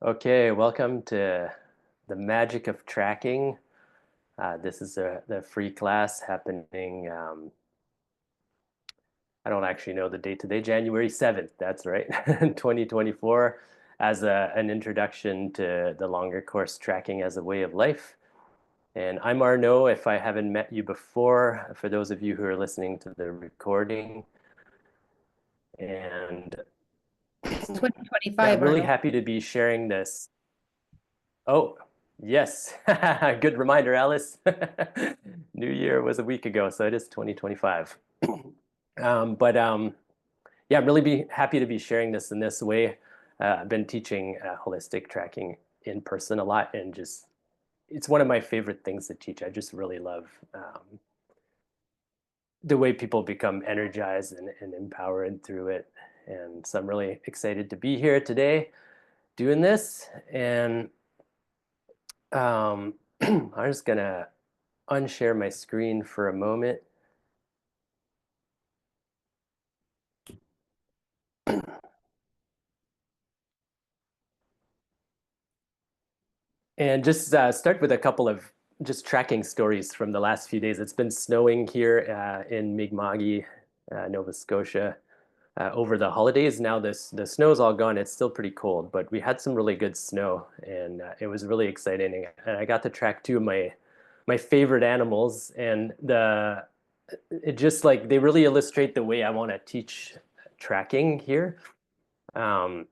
Okay, welcome to the magic of tracking. This is the free class happening. I don't actually know the date today, January 7th. That's right, 2024, as an introduction to the longer course tracking as a way of life. And I'm Arnaud, if I haven't met you before, for those of you who are listening to the recording. And It's yeah, 2025, I'm really Arnold. happy to be sharing this. Oh, yes. Good reminder, Alice. New Year was a week ago, so it is 2025. But yeah, I'm really happy to be sharing this in this way. I've been teaching holistic tracking in person a lot, and just it's one of my favorite things to teach. I just really love the way people become energized and empowered through it. And so I'm really excited to be here today doing this. And I'm just gonna unshare my screen for a moment. And just start with a couple of just tracking stories from the last few days. It's been snowing here in Mi'kma'ki, Nova Scotia, over the holidays. Now the snow's all gone. It's still pretty cold, but we had some really good snow, and it was really exciting. And I got to track two of my favorite animals, and it just like they really illustrate the way I want to teach tracking here. Um,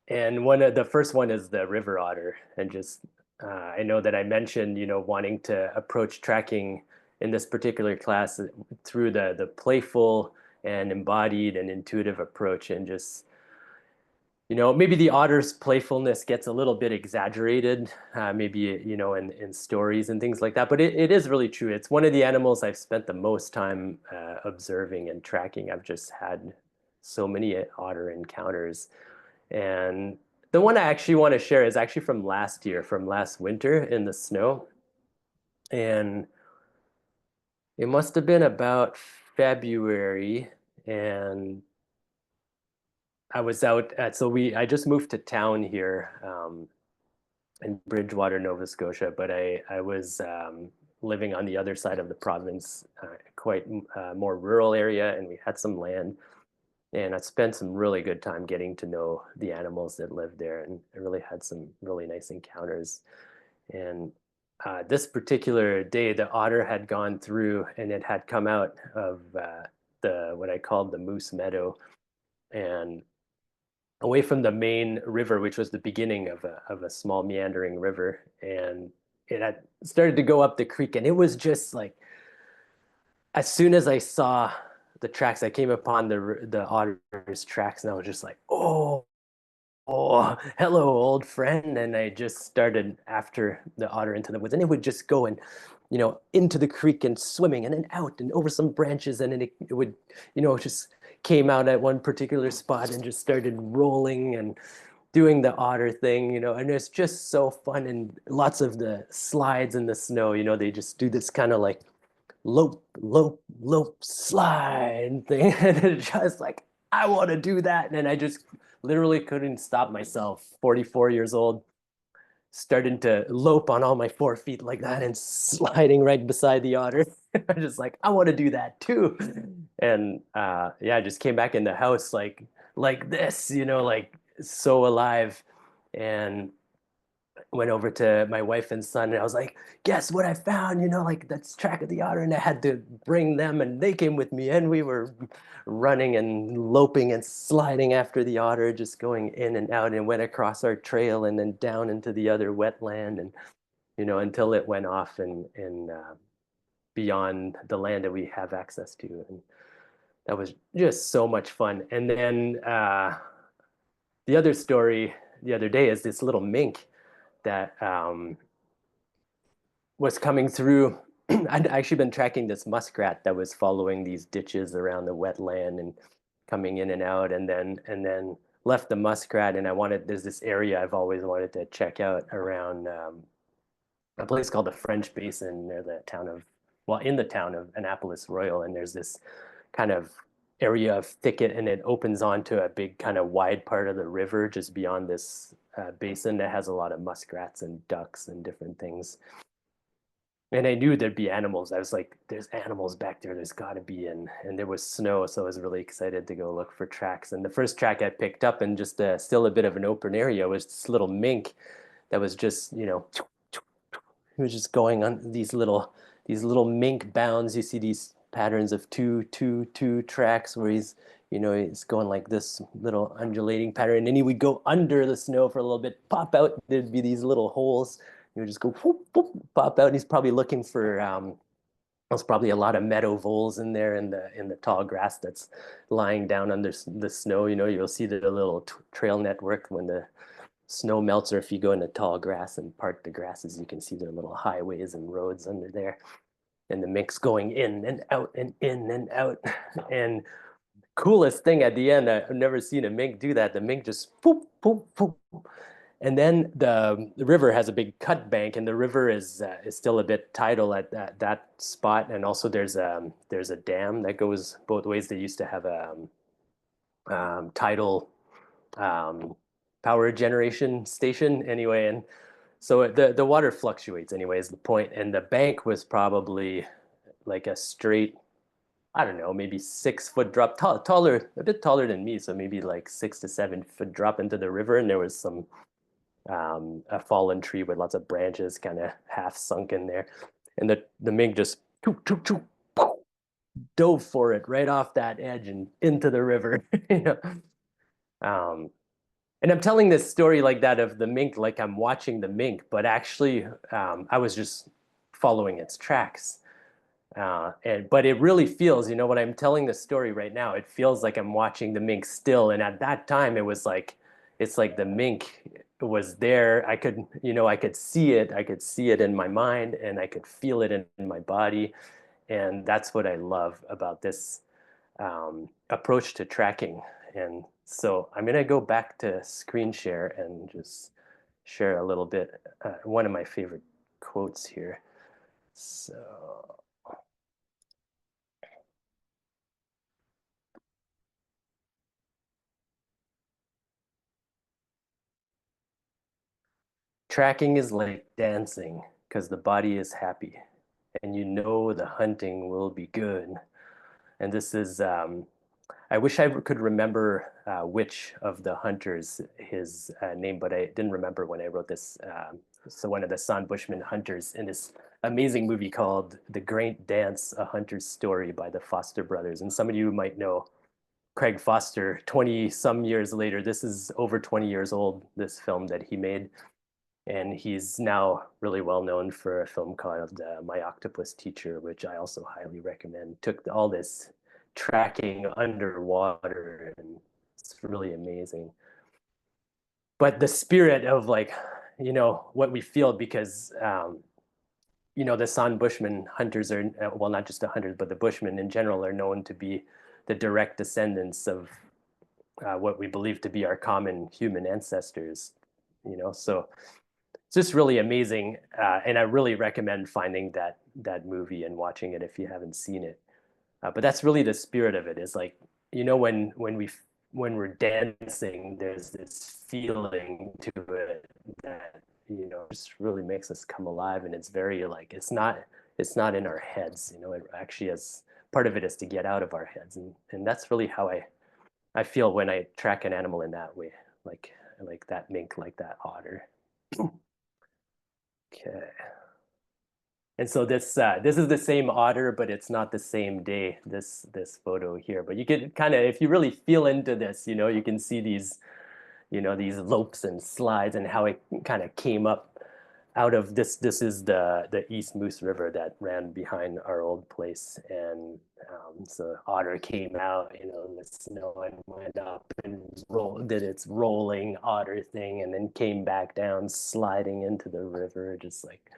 And one of the first one is the river otter, and just I know that I mentioned wanting to approach tracking in this particular class through the playful and embodied and intuitive approach, and just maybe the otter's playfulness gets a little bit exaggerated, maybe in stories and things like that, but it is really true. It's one of the animals I've spent the most time observing and tracking. I've just had so many otter encounters. And the one I actually want to share is actually from last year, from last winter in the snow. And it must have been about February. And I was out I just moved to town here in Bridgewater, Nova Scotia, but I was living on the other side of the province, quite more rural area, and we had some land. And I spent some really good time getting to know the animals that live there, and I really had some really nice encounters. And this particular day, the otter had gone through, and it had come out of the what I called the moose meadow, and away from the main river, which was the beginning of a small meandering river, and it had started to go up the creek, and it was just like as soon as I saw the tracks, I came upon the otter's tracks, and I was just like, oh, hello, old friend. And I just started after the otter into the woods, and it would just go and, into the creek and swimming and then out and over some branches. And then it would, just came out at one particular spot and just started rolling and doing the otter thing, and it's just so fun. And lots of the slides in the snow, they just do this kind of like lope, lope, lope, slide thing. And it's just like, I want to do that. And I just literally couldn't stop myself. 44 years old, starting to lope on all my 4 feet like that and sliding right beside the otter. I'm just like, I want to do that too. And yeah, I just came back in the house like this, like so alive. And went over to my wife and son, and I was like, guess what I found? Like that's track of the otter. And I had to bring them, and they came with me, and we were running and loping and sliding after the otter, just going in and out, and went across our trail and then down into the other wetland, and until it went off and beyond the land that we have access to. And that was just so much fun. And then the other story the other day is this little mink that was coming through. I'd actually been tracking this muskrat that was following these ditches around the wetland and coming in and out, and then left the muskrat. And there's this area I've always wanted to check out around a place called the French Basin near in the town of Annapolis Royal. And there's this kind of area of thicket, and it opens onto a big kind of wide part of the river just beyond this basin that has a lot of muskrats and ducks and different things. And I knew there'd be animals. I was like, there's animals back there. There's got to be. And there was snow. So I was really excited to go look for tracks. And the first track I picked up in just still a bit of an open area was this little mink that was just, he was just going on these little mink bounds. You see these patterns of two tracks where he's going like this little undulating pattern, and then he would go under the snow for a little bit, pop out. There'd be these little holes. He would just go whoop, whoop, pop out. And he's probably looking for there's probably a lot of meadow voles in there in the tall grass that's lying down under the snow. You'll see the little trail network when the snow melts, or if you go into tall grass and part the grasses, you can see their little highways and roads under there. And the mix going in and out and in and out. And coolest thing at the end, I've never seen a mink do that. The mink just poop, poop, poop. And then the river has a big cut bank, and the river is still a bit tidal at that spot. And also there's a dam that goes both ways. They used to have a tidal power generation station anyway, and so the water fluctuates anyway is the point. And the bank was probably like a straight, I don't know, maybe 6 foot drop, taller, a bit taller than me, so maybe like 6 to 7 foot drop into the river. And there was some a fallen tree with lots of branches kind of half sunk in there, and the mink just dove for it right off that edge and into the river. Um, and I'm telling this story like that of the mink, like I'm watching the mink, but actually, I was just following its tracks. But it really feels, when I'm telling this story right now, it feels like I'm watching the mink still. And at that time, it's like the mink was there. I could see it. I could see it in my mind, and I could feel it in my body. And that's what I love about this approach to tracking. And so I'm going to go back to screen share and just share a little bit, one of my favorite quotes here. So tracking is like dancing because the body is happy and the hunting will be good. And this is, I wish I could remember which of the hunters his name, but I didn't remember when I wrote this. So one of the San Bushman hunters in this amazing movie called The Great Dance, A Hunter's Story by the Foster brothers. And some of you might know Craig Foster 20 some years later. This is over 20 years old, this film that he made. And he's now really well known for a film called My Octopus Teacher, which I also highly recommend. Took all this tracking underwater, and it's really amazing. But the spirit of what we feel, because the San Bushman hunters are, well, not just the hunters, but the Bushmen in general are known to be the direct descendants of what we believe to be our common human ancestors. So it's just really amazing, and I really recommend finding that movie and watching it if you haven't seen it. But that's really the spirit of it. Is like when we're dancing, there's this feeling to it that just really makes us come alive, and it's very like it's not in our heads. It actually has part of it is to get out of our heads, and that's really how I feel when I track an animal in that way, like that mink, like that otter. Okay. And so this is the same otter, but it's not the same day, this photo here. But you can kind of, if you really feel into this, you can see these lopes and slides and how it kind of came up out of this. This is the East Moose River that ran behind our old place. And so otter came out, in the snow, and went up and did its rolling otter thing, and then came back down, sliding into the river, just like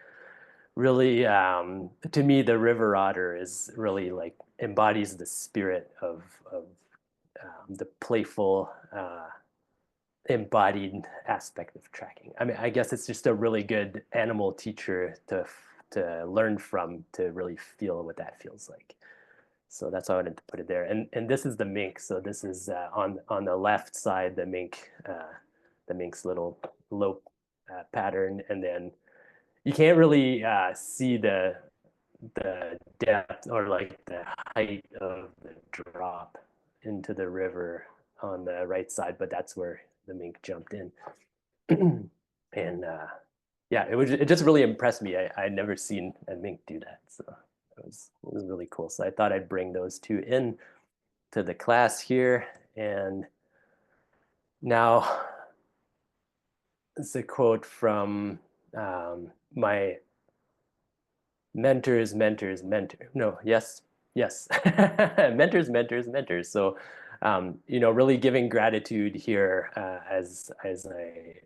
really, to me, the river otter is really like embodies the spirit of the playful, embodied aspect of tracking. I mean, I guess it's just a really good animal teacher to learn from, to really feel what that feels like. So that's why I wanted to put it there. And this is the mink. So this is on the left side, the mink's little lope pattern, and then you can't really see the depth or like the height of the drop into the river on the right side, but that's where the mink jumped in. And yeah, it just really impressed me. I'd never seen a mink do that, so it was really cool. So I thought I'd bring those two in to the class here. And now it's a quote from my mentor. No, yes, mentors. So, really giving gratitude here as I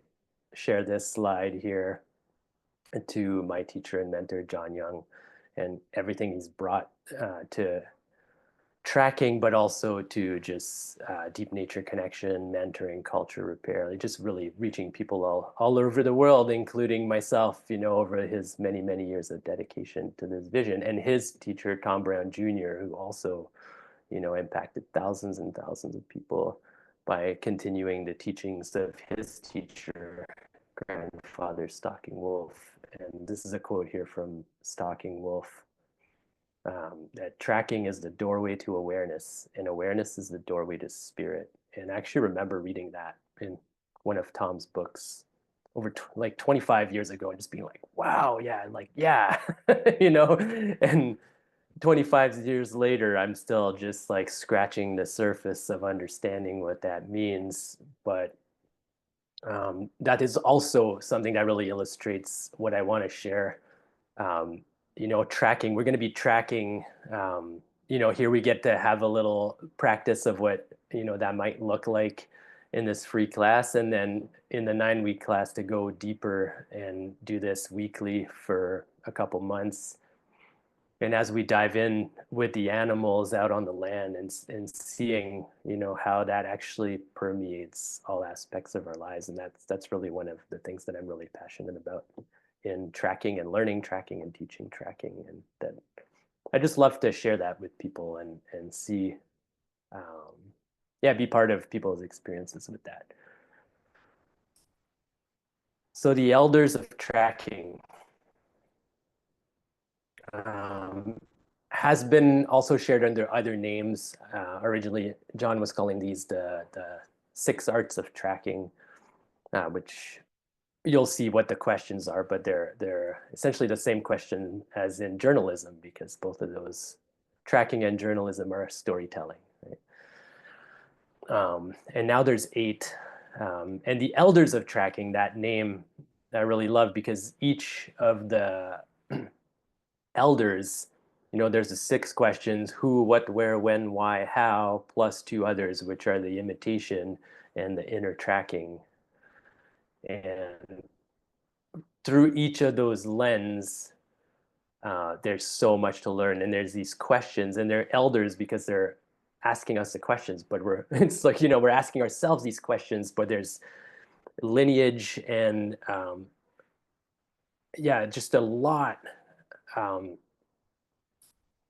share this slide here to my teacher and mentor, Jon Young, and everything he's brought to tracking, but also to just deep nature connection, mentoring, culture repair, like just really reaching people all over the world, including myself, over his many, many years of dedication to this vision. And his teacher, Tom Brown Jr., who also, impacted thousands and thousands of people by continuing the teachings of his teacher, grandfather, Stalking Wolf. And this is a quote here from Stalking Wolf. That tracking is the doorway to awareness, and awareness is the doorway to spirit. And I actually remember reading that in one of Tom's books over like 25 years ago and just being like, wow, yeah, like, yeah, and 25 years later, I'm still just like scratching the surface of understanding what that means. But that is also something that really illustrates what I want to share. um, Tracking, we're going to be tracking, here we get to have a little practice of what, that might look like in this free class. And then in the 9-week class to go deeper and do this weekly for a couple months. And as we dive in with the animals out on the land and seeing, how that actually permeates all aspects of our lives. And that's really one of the things that I'm really passionate about in tracking and learning tracking and teaching tracking. And that I just love to share that with people and see, be part of people's experiences with that. So the elders of tracking has been also shared under other names. Originally, John was calling these the 6 arts of tracking, which you'll see what the questions are, but they're essentially the same question as in journalism, because both of those, tracking and journalism, are storytelling. Right? And now there's 8. And the elders of tracking, that name I really love, because each of the elders, there's the 6 questions: who, what, where, when, why, how, plus 2 others, which are the imitation and the inner tracking. And through each of those lenses, there's so much to learn. And there's these questions, and they're elders because they're asking us the questions, but it's like, we're asking ourselves these questions, but there's lineage and just a lot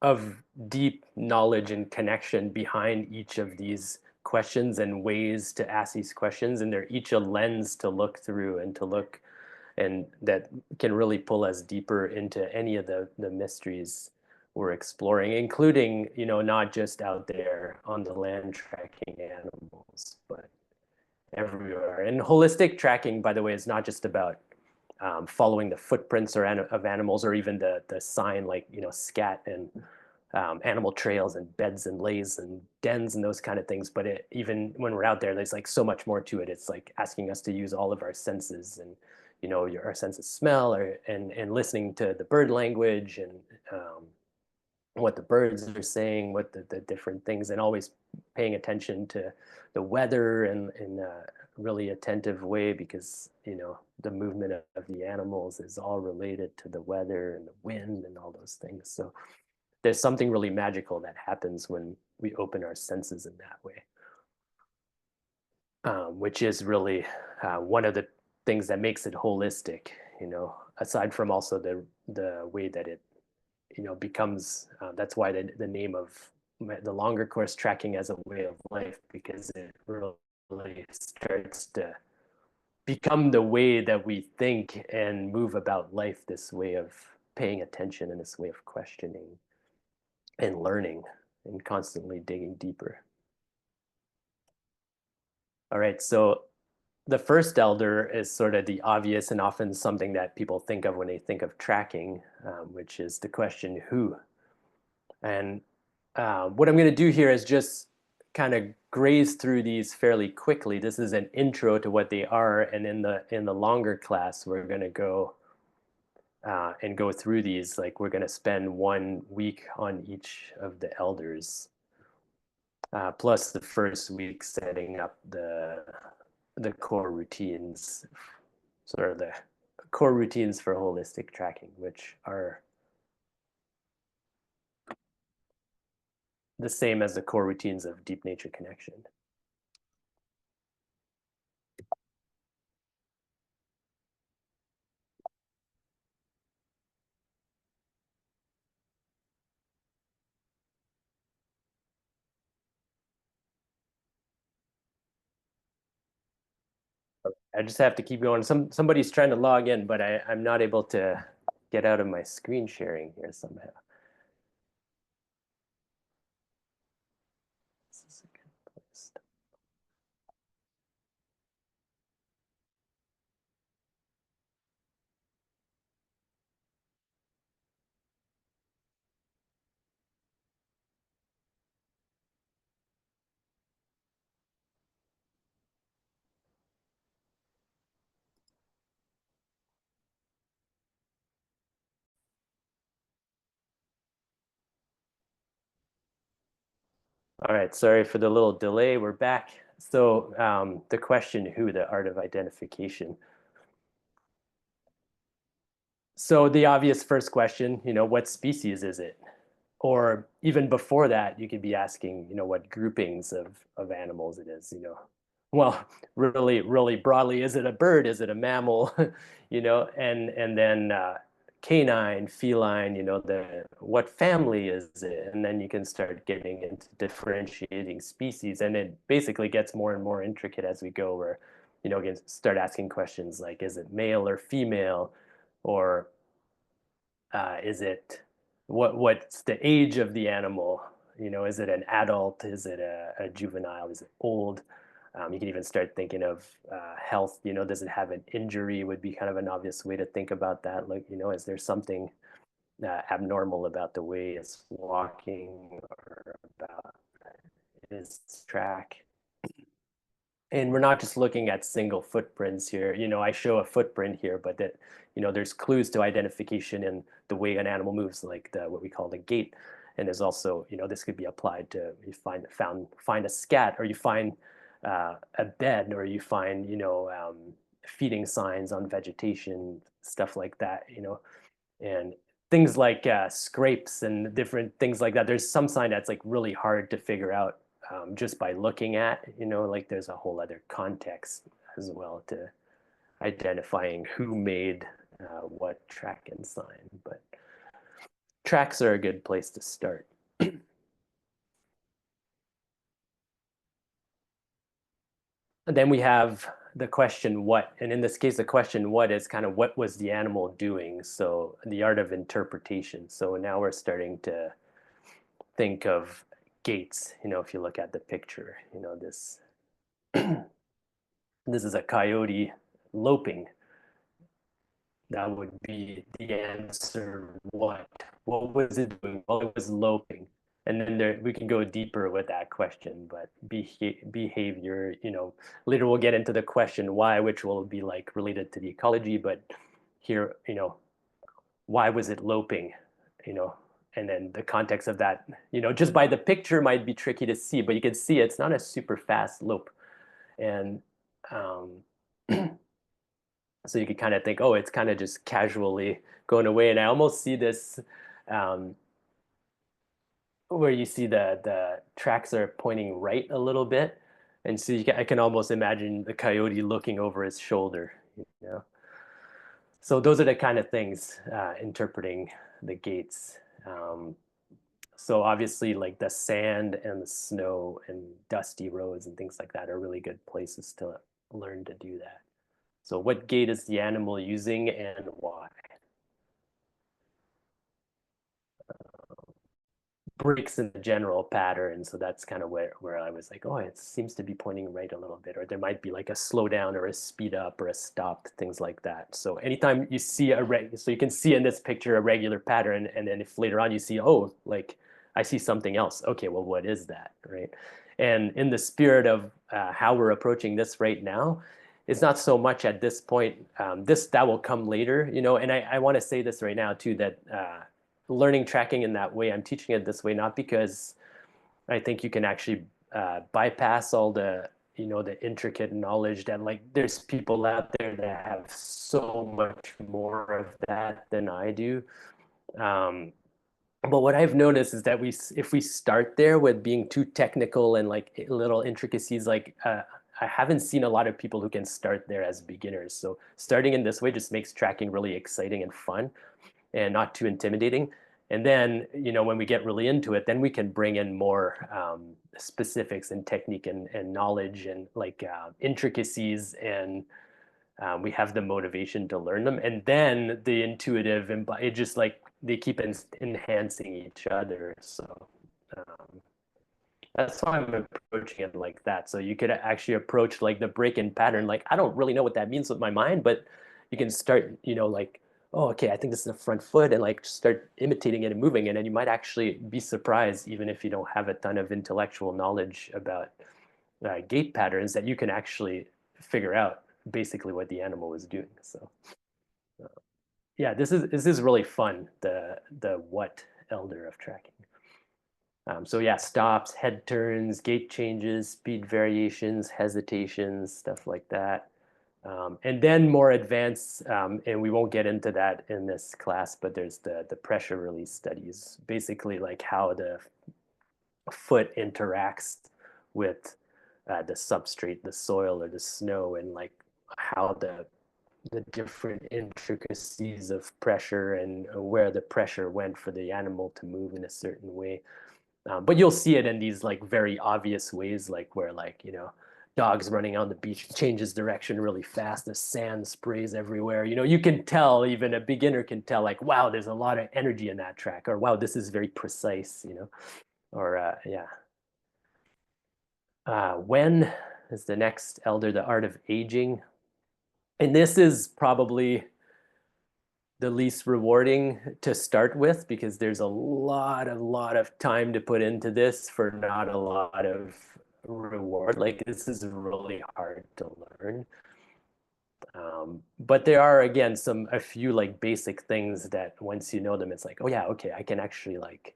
of deep knowledge and connection behind each of these questions and ways to ask these questions. And they're each a lens to look through and to look, and that can really pull us deeper into any of the mysteries we're exploring, including, not just out there on the land tracking animals, but everywhere. And holistic tracking, by the way, is not just about following the footprints of animals, or even the sign, like, scat and animal trails and beds and lays and dens and those kind of things. But even when we're out there, there's like so much more to it. It's like asking us to use all of our senses, and our sense of smell, and listening to the bird language, and what the birds are saying, what the different things, and always paying attention to the weather in a really attentive way, because the movement of the animals is all related to the weather and the wind and all those things. So there's something really magical that happens when we open our senses in that way, which is really one of the things that makes it holistic, aside from also the way that it becomes, that's why the name of the longer course tracking as a way of life, because it really starts to become the way that we think and move about life, this way of paying attention and this way of questioning and learning and constantly digging deeper. All right, so the first elder is sort of the obvious and often something that people think of when they think of tracking, which is the question who. And what I'm going to do here is just kind of graze through these fairly quickly. This is an intro to what they are, and in the longer class, we're going to go and go through these. Like we're going to spend 1 week on each of the elders, plus the first week setting up the core routines, sort of the core routines for holistic tracking, which are the same as the core routines of deep nature connection. I just have to keep going. Somebody's trying to log in, but I'm not able to get out of my screen sharing here somehow. This is a good place. All right, sorry for the little delay. We're back. So the question who, the art of identification. So the obvious first question, what species is it? Or even before that, you could be asking, what groupings of animals it is, Well, really broadly, is it a bird? Is it a mammal? And then canine, feline, what family is it? And then you can start getting into differentiating species. And it basically gets more and more intricate as we go, where, again, start asking questions like, is it male or female? Or is it what's the age of the animal? Is it an adult? Is it a juvenile? Is it old? You can even start thinking of health. Does it have an injury? Would be kind of an obvious way to think about that. Like, is there something abnormal about the way it's walking or about its track? And we're not just looking at single footprints here. I show a footprint here, but that, there's clues to identification in the way an animal moves, like what we call the gait. And there's also, this could be applied to, you find a scat, or you find a bed, or you find, feeding signs on vegetation, stuff like that, and things like scrapes and different things like that. There's some sign that's like really hard to figure out just by looking at, like there's a whole other context as well to identifying who made what track and sign. But tracks are a good place to start. And then we have the question what, and in this case, the question what is kind of what was the animal doing? So the art of interpretation. So now we're starting to think of gaits, if you look at the picture, this is a coyote loping. That would be the answer. What was it doing? Well, it was loping. And then we can go deeper with that question, but behavior, later we'll get into the question why, which will be like related to the ecology, but here, why was it loping, and then the context of that, just by the picture might be tricky to see, but you can see it's not a super fast lope. And um, so you could kind of think, oh, it's kind of just casually going away. And I almost see this um, where you see the tracks are pointing right a little bit. And so I can almost imagine the coyote looking over his shoulder, So those are the kind of things interpreting the gaits. So So obviously like the sand and the snow and dusty roads and things like that are really good places to learn to do that. So what gait is the animal using and why? Breaks in the general pattern. So that's kind of where I was like, oh, it seems to be pointing right a little bit, or there might be like a slow down or a speed up or a stop, things like that. So anytime you see so you can see in this picture a regular pattern, and then if later on you see, oh, like I see something else. Okay, well, what is that, right? And in the spirit of how we're approaching this right now, it's not so much at this point. That will come later, you know. And I want to say this right now too, that learning tracking in that way, I'm teaching it this way, not because I think you can actually bypass all the, you know, the intricate knowledge that like there's people out there that have so much more of that than I do. Um, but what I've noticed is that if we start there with being too technical and like little intricacies, like I haven't seen a lot of people who can start there as beginners. So starting in this way just makes tracking really exciting and fun and not too intimidating. And then, you know, when we get really into it, then we can bring in more specifics and technique and knowledge and like intricacies, and we have the motivation to learn them. And then the intuitive, and it just like they keep enhancing each other. So um, that's why I'm approaching it like that. So you could actually approach like the break-in pattern. Like, I don't really know what that means with my mind, but you can start, you know, like, oh, okay, I think this is the front foot, and like start imitating it and moving it. And you might actually be surprised, even if you don't have a ton of intellectual knowledge about gait patterns, that you can actually figure out basically what the animal was doing. So uh, yeah, this is really fun, the what elder of tracking. So yeah, stops, head turns, gait changes, speed variations, hesitations, stuff like that. And then more advanced, and we won't get into that in this class, but there's the pressure release studies, basically like how the foot interacts with the substrate, the soil or the snow, and like how the different intricacies of pressure and where the pressure went for the animal to move in a certain way. But you'll see it in these like very obvious ways, like where like, you know, dogs running on the beach changes direction really fast, the sand sprays everywhere. You know, you can tell, even a beginner can tell like, wow, there's a lot of energy in that track, or wow, this is very precise, you know, or yeah. When is the next elder, the art of aging. And this is probably the least rewarding to start with, because there's a lot of time to put into this for not a lot of reward. Like, this is really hard to learn. But there are, again, a few like basic things that once you know them, it's like, oh yeah, okay, I can actually like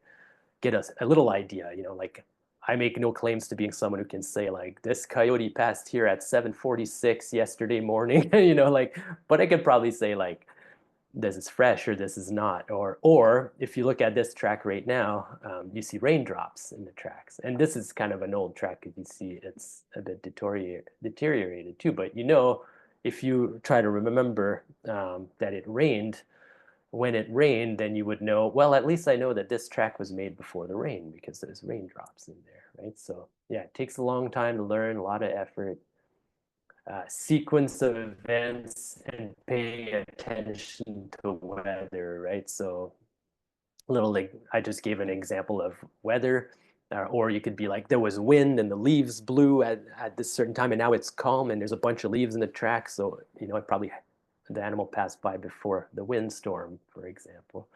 get a little idea, you know, like I make no claims to being someone who can say like this coyote passed here at 7:46 yesterday morning, you know, like, but I could probably say like this is fresh or this is not, or if you look at this track right now, you see raindrops in the tracks, and this is kind of an old track because you see it's a bit deteriorated too. But you know, if you try to remember that it rained, when it rained, then you would know, well, at least I know that this track was made before the rain because there's raindrops in there, right? So yeah, it takes a long time to learn, a lot of effort, sequence of events, and paying attention to weather, right? So little like I just gave an example of weather, or you could be like there was wind and the leaves blew at this certain time, and now it's calm and there's a bunch of leaves in the track. So you know, it probably the animal passed by before the windstorm, for example.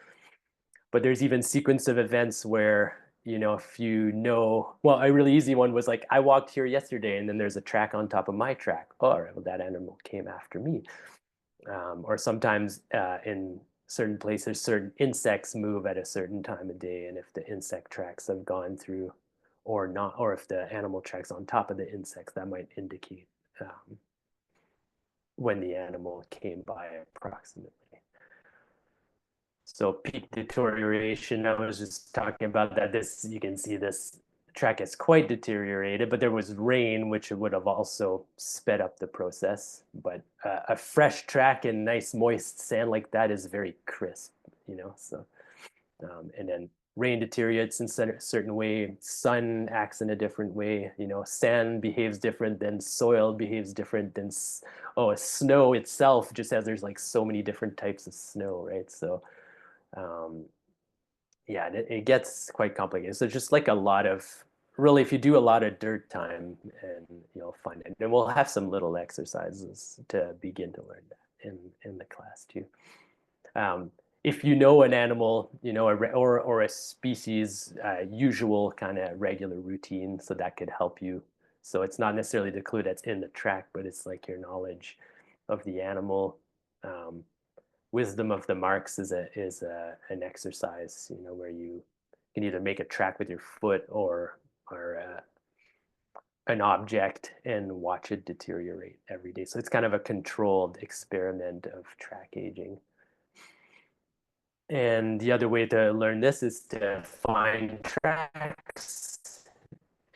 But there's even sequence of events where, you know, if you know, well, a really easy one was like I walked here yesterday and then there's a track on top of my track. Oh, well, that animal came after me. Or sometimes in certain places, certain insects move at a certain time of day, and if the insect tracks have gone through or not, or if the animal tracks on top of the insects, that might indicate when the animal came by approximately. So peak deterioration, I was just talking about that. This, you can see this track is quite deteriorated, but there was rain, which would have also sped up the process. But a fresh track in nice moist sand like that is very crisp, you know. So and then rain deteriorates in a certain way, sun acts in a different way, sand behaves different than soil behaves different than snow itself, just as there's like so many different types of snow, right? So um, yeah, it gets quite complicated. So just like a lot of really, if you do a lot of dirt time, and you'll find it. And we'll have some little exercises to begin to learn that in the class too. Um, if you know an animal, or a species usual kind of regular routine, so that could help you. So it's not necessarily the clue that's in the track, but it's like your knowledge of the animal. Um, wisdom of the marks is an exercise, where you can either make a track with your foot or an object and watch it deteriorate every day. So it's kind of a controlled experiment of track aging. And the other way to learn this is to find tracks.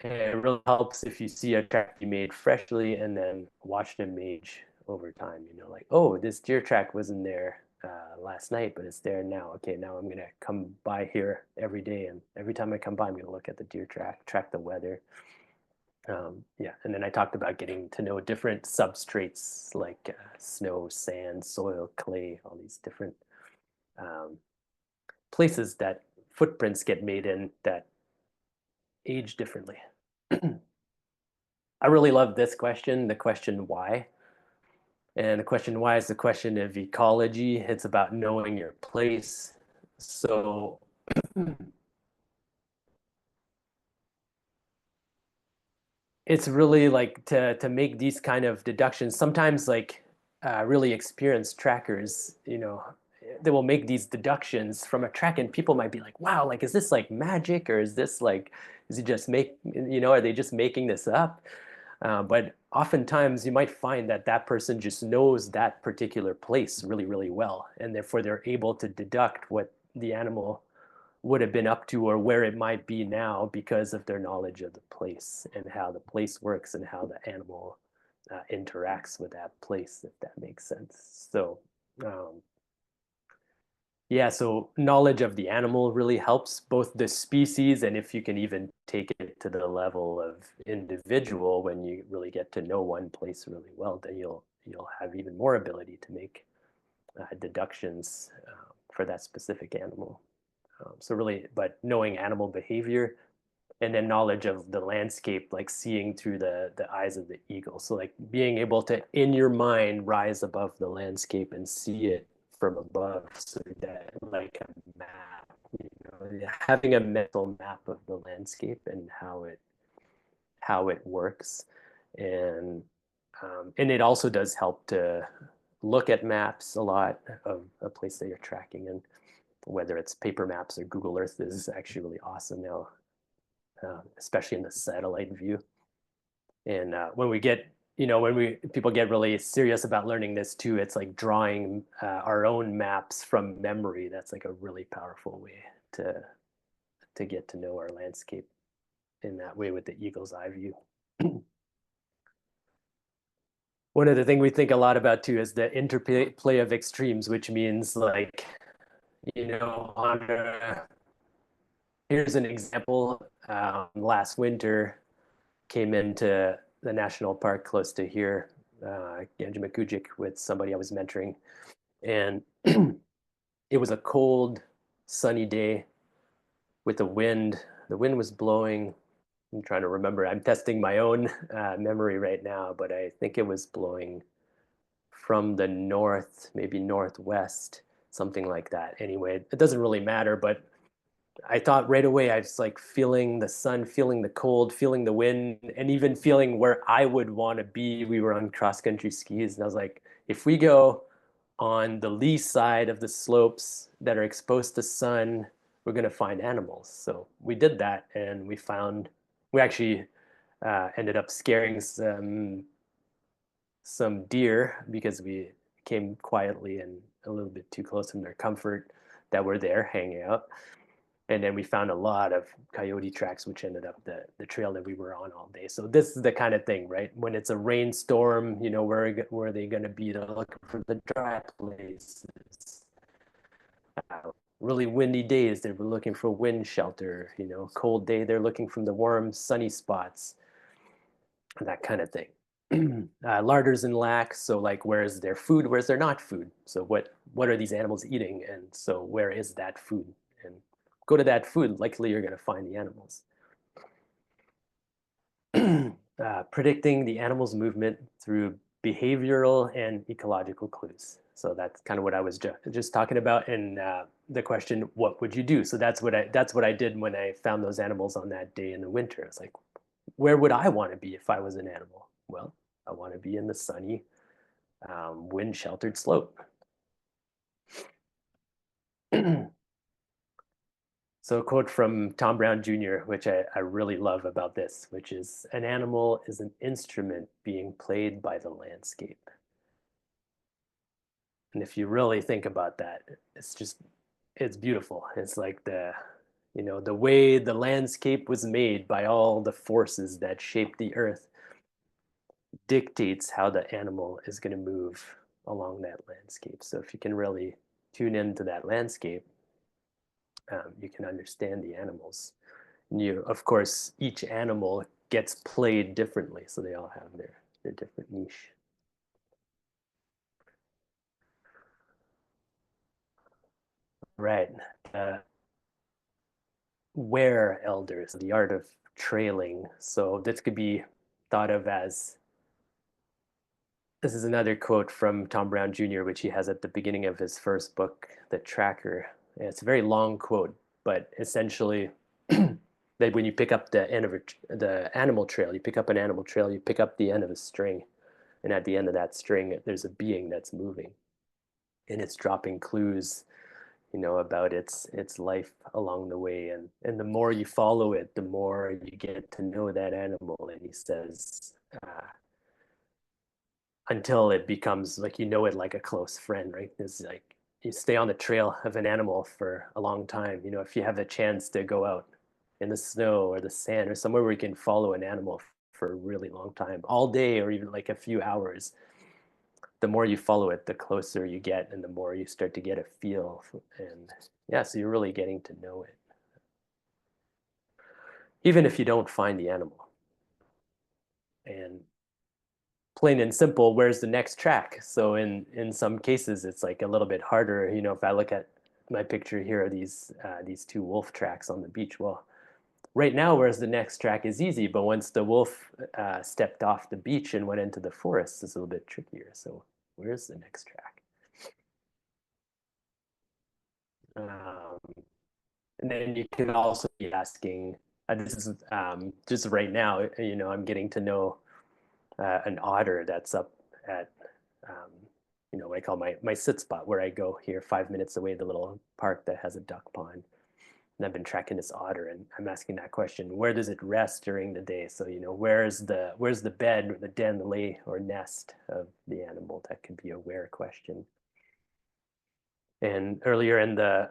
And it really helps if you see a track you made freshly and then watch them age over time. Like, oh, this deer track wasn't there last night, but it's there now. Okay, now I'm gonna come by here every day, and every time I come by, I'm gonna look at the deer track the weather. Yeah, and then I talked about getting to know different substrates like snow, sand, soil, clay, all these different um, places that footprints get made in that age differently. I really love this question, the question why. And the question why is the question of ecology. It's about knowing your place. So it's really like to make these kind of deductions. Sometimes like really experienced trackers, they will make these deductions from a track, and people might be like, wow, like, is this like magic, or is it just are they just making this up? But oftentimes you might find that that person just knows that particular place really, really well, and therefore they're able to deduct what the animal would have been up to or where it might be now because of their knowledge of the place and how the place works and how the animal interacts with that place, if that makes sense. So um, yeah, so knowledge of the animal really helps both the species, and if you can even take it to the level of individual, when you really get to know one place really well, then you'll have even more ability to make deductions for that specific animal. So really, but knowing animal behavior and then knowledge of the landscape, like seeing through the eyes of the eagle. So like being able to, in your mind, rise above the landscape and see it from above, so that like a map, having a mental map of the landscape and how it works. And it also does help to look at maps a lot of a place that you're tracking, and whether it's paper maps or Google Earth is actually really awesome now, especially in the satellite view. And when people get really serious about learning this too, it's like drawing our own maps from memory. That's like a really powerful way to get to know our landscape in that way with the eagle's eye view. One of the things we think a lot about too is the interplay of extremes, which means like, on here's an example. Last winter, came into the national park close to here, Ganjimakujic, with somebody I was mentoring, and it was a cold, sunny day with a wind. The wind was blowing. I'm trying to remember. I'm testing my own memory right now, but I think it was blowing from the north, maybe northwest, something like that. Anyway, it doesn't really matter, but I thought right away, I was like feeling the sun, feeling the cold, feeling the wind, and even feeling where I would want to be. We were on cross country skis, and I was like, if we go on the lee side of the slopes that are exposed to sun, we're going to find animals. So we did that, and we actually ended up scaring some deer because we came quietly and a little bit too close from their comfort that were there hanging out. And then we found a lot of coyote tracks, which ended up the trail that we were on all day. So this is the kind of thing, right? When it's a rainstorm, where are they going to be to look for the dry places? really windy days, they're looking for wind shelter. Cold day, they're looking from the warm, sunny spots, that kind of thing. Larders and lacks, so like where's their food, where's there not food? So what are these animals eating? And so where is that food? And go to that food, likely you're going to find the animals. Predicting the animal's movement through behavioral and ecological clues. So that's kind of what I was just talking about in the question, what would you do? So that's what I did when I found those animals on that day in the winter. It's like, where would I want to be if I was an animal? Well, I want to be in the sunny, wind-sheltered slope. So a quote from Tom Brown Jr., which I really love about this, which is, an animal is an instrument being played by the landscape. And if you really think about that, it's beautiful. It's like the way the landscape was made by all the forces that shape the earth dictates how the animal is going to move along that landscape. So if you can really tune into that landscape, you can understand the animals. And of course, each animal gets played differently, so they all have their different niche. Right. Were elders, the art of trailing. So this could be thought of as, this is another quote from Tom Brown Jr., which he has at the beginning of his first book, The Tracker. And it's a very long quote, but essentially, that when you pick up the end of the animal trail, you pick up an animal trail, you pick up the end of a string, and at the end of that string, there's a being that's moving, and it's dropping clues, about its life along the way, and the more you follow it, the more you get to know that animal. And he says, until it becomes like it like a close friend, right? It's like you stay on the trail of an animal for a long time. If you have a chance to go out in the snow or the sand or somewhere where you can follow an animal for a really long time, all day or even like a few hours, the more you follow it, the closer you get, and the more you start to get a feel. And yeah, so you're really getting to know it, even if you don't find the animal. And plain and simple, where's the next track? So in some cases, it's like a little bit harder. If I look at my picture here, these two wolf tracks on the beach. Well, right now, where's the next track is easy, but once the wolf stepped off the beach and went into the forest, it's a little bit trickier. So where's the next track? Um, and then you can also be asking, this is just right now, I'm getting to know an otter that's up at, what I call my sit spot, where I go here 5 minutes away, the little park that has a duck pond. And I've been tracking this otter, and I'm asking that question: where does it rest during the day? So where's the bed, the den, the lay, or nest of the animal? That could be a where question. And earlier in the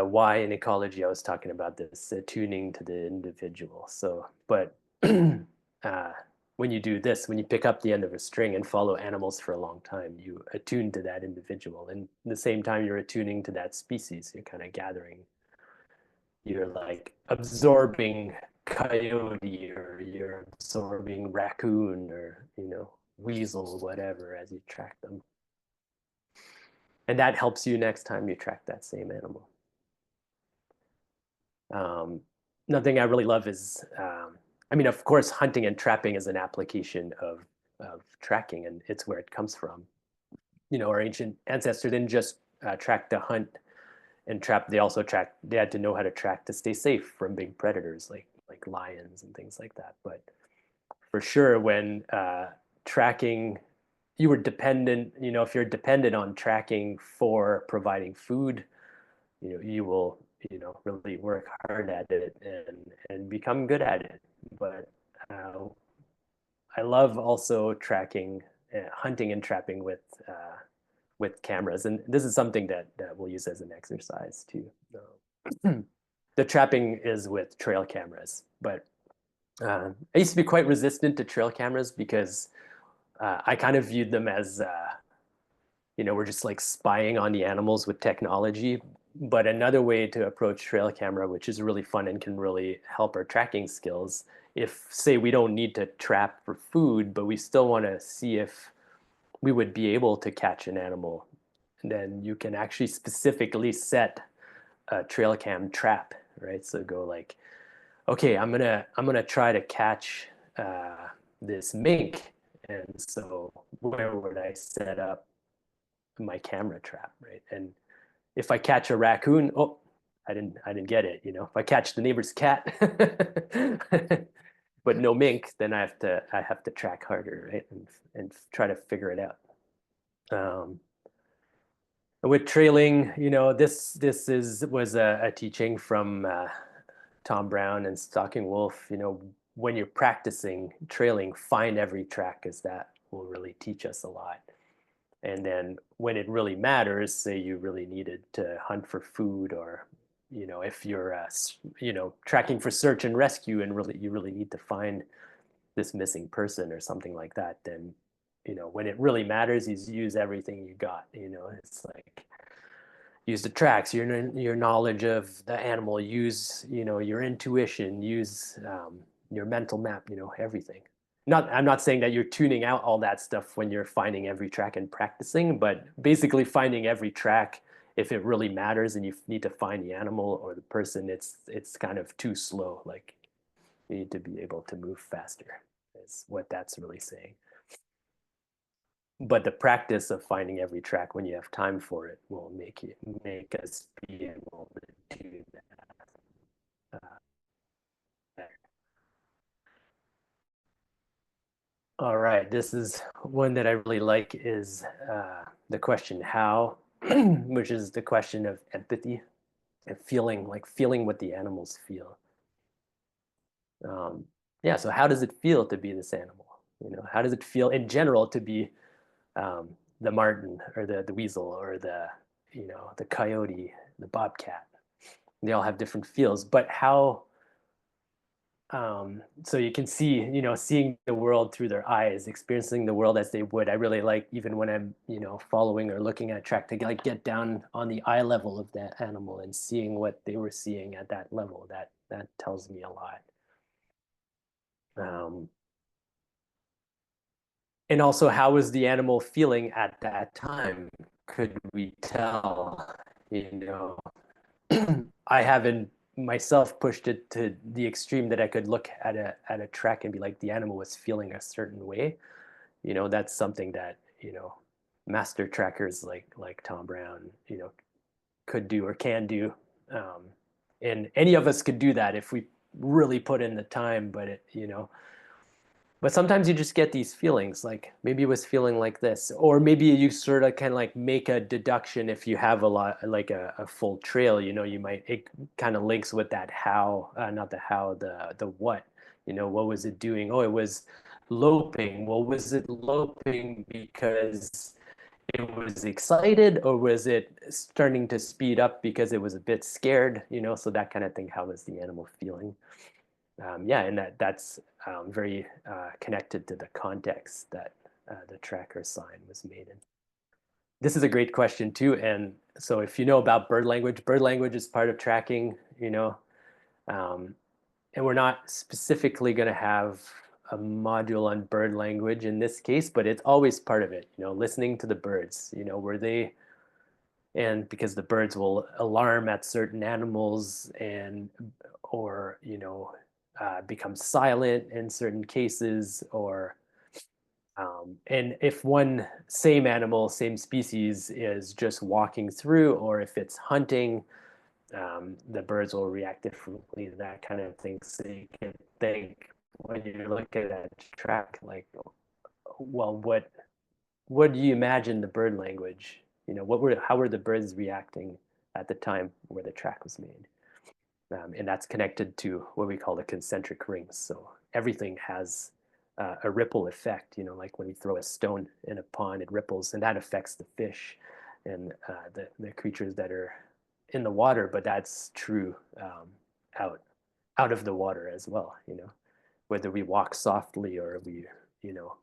why in ecology, I was talking about this attuning to the individual. So, but when you do this, when you pick up the end of a string and follow animals for a long time, you attune to that individual, and at the same time, you're attuning to that species. You're kind of gathering. You're like absorbing coyote, or you're absorbing raccoon, or weasel, whatever, as you track them. And that helps you next time you track that same animal. Another thing I really love is, of course, hunting and trapping is an application of tracking, and it's where it comes from. Our ancient ancestors didn't just track to hunt and trap; they also tracked. They had to know how to track to stay safe from big predators like lions and things like that. But for sure, when tracking, you were dependent. If you're dependent on tracking for providing food, you will really work hard at it and become good at it. But I love also tracking, hunting and trapping with cameras, and this is something that we'll use as an exercise too. The trapping is with trail cameras, but I used to be quite resistant to trail cameras because I kind of viewed them as we're just like spying on the animals with technology. But another way to approach trail camera, which is really fun and can really help our tracking skills, if say we don't need to trap for food, but we still want to see if we would be able to catch an animal, then you can actually specifically set a trail cam trap, right? So go like, okay, I'm gonna try to catch this mink, and so where would I set up my camera trap, right? And if I catch a raccoon, oh, I didn't get it. If I catch the neighbor's cat, but no mink, then I have to track harder, right? And try to figure it out. Um, with trailing, this was a teaching from Tom Brown and Stalking Wolf. When you're practicing trailing, find every track, because that will really teach us a lot. And then when it really matters, say you really needed to hunt for food, or if you're tracking for search and rescue, and you really need to find this missing person or something like that, then when it really matters, is use everything you got. It's like, use the tracks, your knowledge of the animal, use your intuition, use your mental map, everything. I'm not saying that you're tuning out all that stuff when you're finding every track and practicing, but basically finding every track, if it really matters and you need to find the animal or the person, it's kind of too slow. Like, you need to be able to move faster, is what that's really saying. But the practice of finding every track when you have time for it will make us be able to do that better. All right, this is one that I really like, is the question how, which is the question of empathy and feeling what the animals feel. Um, yeah, so how does it feel to be this animal? How does it feel in general to be the marten, or the weasel, or the coyote, the bobcat? They all have different feels, but how, so you can see, seeing the world through their eyes, experiencing the world as they would. I really like, even when I'm following or looking at track, to like get down on the eye level of that animal and seeing what they were seeing at that level. That tells me a lot. um, and also, how was the animal feeling at that time? Could we tell? you know I haven't myself pushed it to the extreme that I could look at a track and be like, the animal was feeling a certain way. That's something that master trackers like Tom Brown could do or can do. um, and any of us could do that if we really put in the time. But sometimes you just get these feelings, like maybe it was feeling like this, or maybe you sort of kind of like make a deduction. If you have a lot, like a full trail, you might, it kind of links with that how, not the how, the what. What was it doing? Oh, it was loping. Well, was it loping because it was excited, or was it starting to speed up because it was a bit scared? So that kind of thing. How was the animal feeling? Yeah, and that's very connected to the context that the tracker sign was made in. This is a great question too. And so if you know about bird language is part of tracking, um, and we're not specifically going to have a module on bird language in this case, but it's always part of it, listening to the birds, were they, and because the birds will alarm at certain animals, or become silent in certain cases, or and if one same animal, same species, is just walking through, or if it's hunting, the birds will react differently to that kind of thing. So you can think, when you look at that track, like, well, what do you imagine the bird language? How were the birds reacting at the time where the track was made? And that's connected to what we call the concentric rings. So everything has a ripple effect. Like when we throw a stone in a pond, it ripples, and that affects the fish and the creatures that are in the water. But that's true out out of the water as well. Whether we walk softly or we you know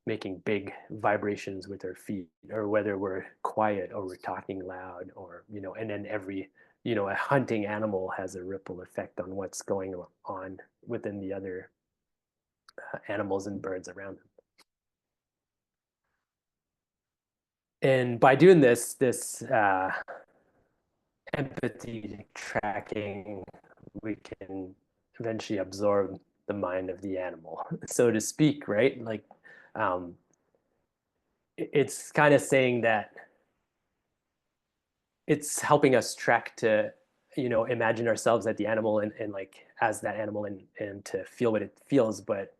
making big vibrations with our feet, or whether we're quiet or we're talking loud, or and then every a hunting animal has a ripple effect on what's going on within the other animals and birds around them. And by doing this empathy tracking, we can eventually absorb the mind of the animal, so to speak, right? Like, um, it's kind of saying that it's helping us track to, imagine ourselves as the animal, and like as that animal, and to feel what it feels, but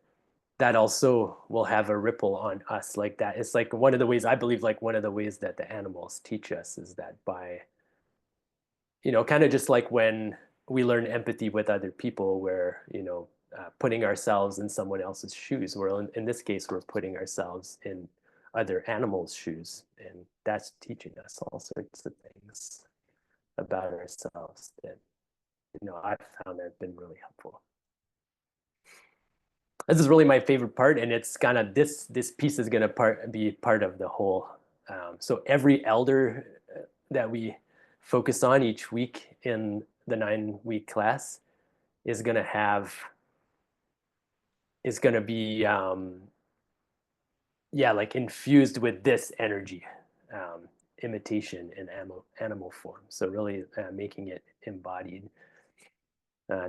that also will have a ripple on us like that. It's like one of the ways, I believe, like one of the ways that the animals teach us is that by, kind of just like when we learn empathy with other people, where, putting ourselves in someone else's shoes, where in this case, we're putting ourselves in other animals' shoes. And that's teaching us all sorts of things about ourselves that, I've found that have been really helpful. This is really my favorite part, and it's kind of this piece is going to be part of the whole. So every elder that we focus on each week in the 9-week class is going to have is going to be yeah, like infused with this energy, imitation in animal form. So really making it embodied.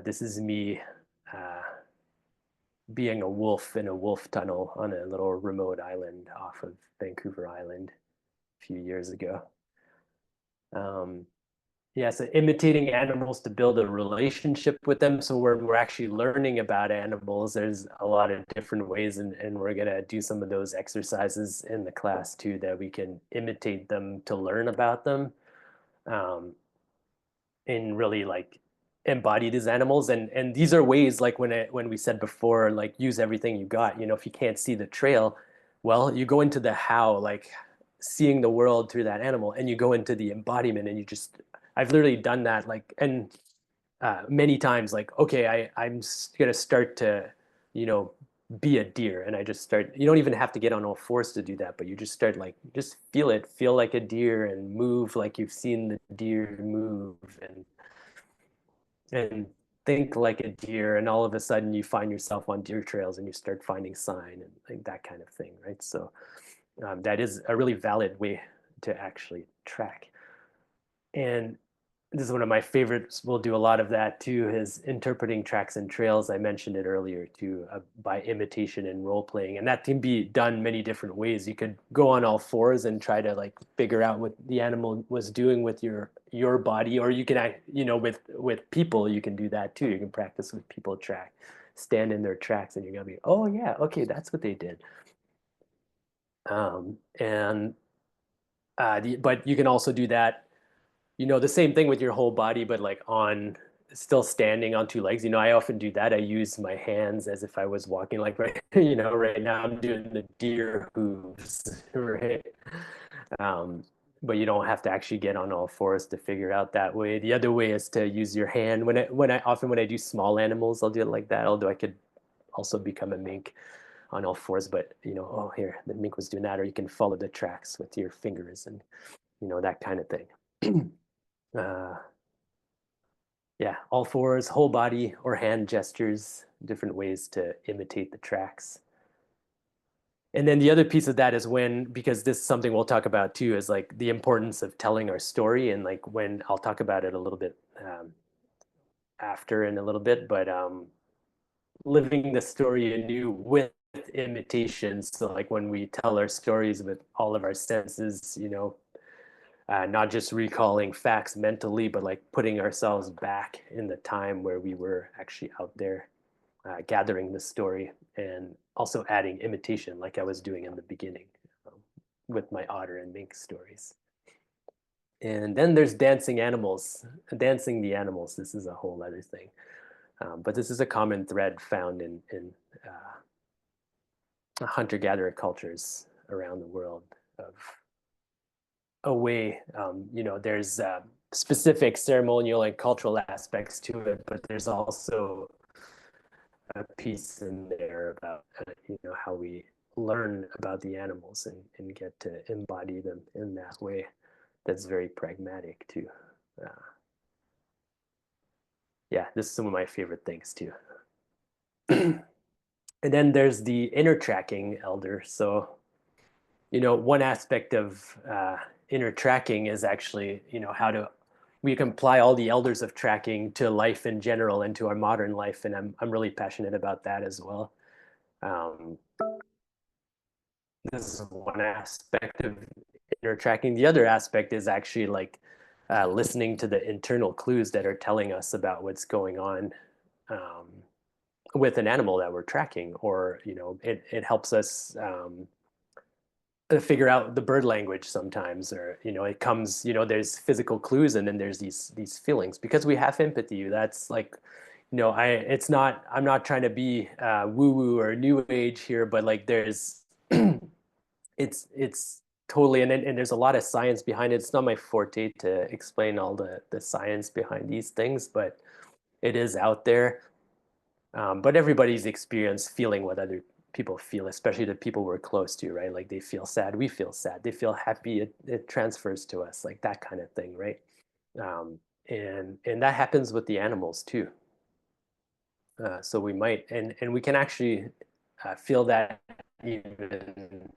This is me being a wolf in a wolf tunnel on a little remote island off of Vancouver Island a few years ago. Um, yeah, so imitating animals to build a relationship with them. So we're actually learning about animals. There's a lot of different ways, and we're gonna do some of those exercises in the class too, that we can imitate them to learn about them. Um, and really like embody these animals, and these are ways, like when we said before, like use everything you got. If you can't see the trail, well, you go into the how, like seeing the world through that animal, and you go into the embodiment, and you just, I've literally done that, like, and many times, like, okay, I'm gonna start to, you know be a deer, and I just start. You don't even have to get on all fours to do that, but you just start, like, just feel like a deer, and move like you've seen the deer move, and think like a deer, and all of a sudden you find yourself on deer trails, and you start finding sign, and like that kind of thing, right? So that is a really valid way to actually track. And this is one of my favorites. We'll do a lot of that too, is interpreting tracks and trails. I mentioned it earlier too, by imitation and role playing, and that can be done many different ways. You could go on all fours and try to like figure out what the animal was doing with your body, or you can, with people, you can do that too. You can practice with people track, stand in their tracks, and you're gonna be, oh yeah, okay, that's what they did. And but you can also do that, the same thing with your whole body, but like on still standing on two legs. I often do that. I use my hands as if I was walking, like, right, right now I'm doing the deer hooves, right? Um, but you don't have to actually get on all fours to figure out that way. The other way is to use your hand. When I do small animals, I'll do it like that. Although I could also become a mink on all fours, but oh, here, the mink was doing that. Or you can follow the tracks with your fingers, and that kind of thing. uh, yeah, all fours, whole body, or hand gestures, different ways to imitate the tracks. And then the other piece of that is because this is something we'll talk about too, is like the importance of telling our story. And like, when I'll talk about it a little bit after in a little bit, but living the story anew with imitations. So like when we tell our stories with all of our senses, not just recalling facts mentally, but like putting ourselves back in the time where we were actually out there gathering the story, and also adding imitation, like I was doing in the beginning, um, with my otter and mink stories. And then there's dancing the animals. This is a whole other thing. But this is a common thread found in hunter-gatherer cultures around the world, of a way, there's specific ceremonial and cultural aspects to it, but there's also a piece in there about how we learn about the animals and get to embody them in that way. That's very pragmatic too. Uh, yeah, this is some of my favorite things too. And then there's the inner tracking elder. So, one aspect of inner tracking is actually, how to we can apply all the elders of tracking to life in general and to our modern life, and I'm really passionate about that as well. Um, this is one aspect of inner tracking. The other aspect is actually like listening to the internal clues that are telling us about what's going on um, with an animal that we're tracking, or it helps us figure out the bird language sometimes, or it comes, there's physical clues, and then there's these feelings because we have empathy. That's like, I'm not trying to be woo woo or new age here, but like there's it's totally, and there's a lot of science behind it. It's not my forte to explain all the science behind these things, but it is out there. But everybody's experienced feeling what other people feel, especially the people we're close to, right? Like they feel sad, we feel sad. They feel happy, it transfers to us, like that kind of thing, right? Um, and that happens with the animals too. So we might, and we can actually feel that even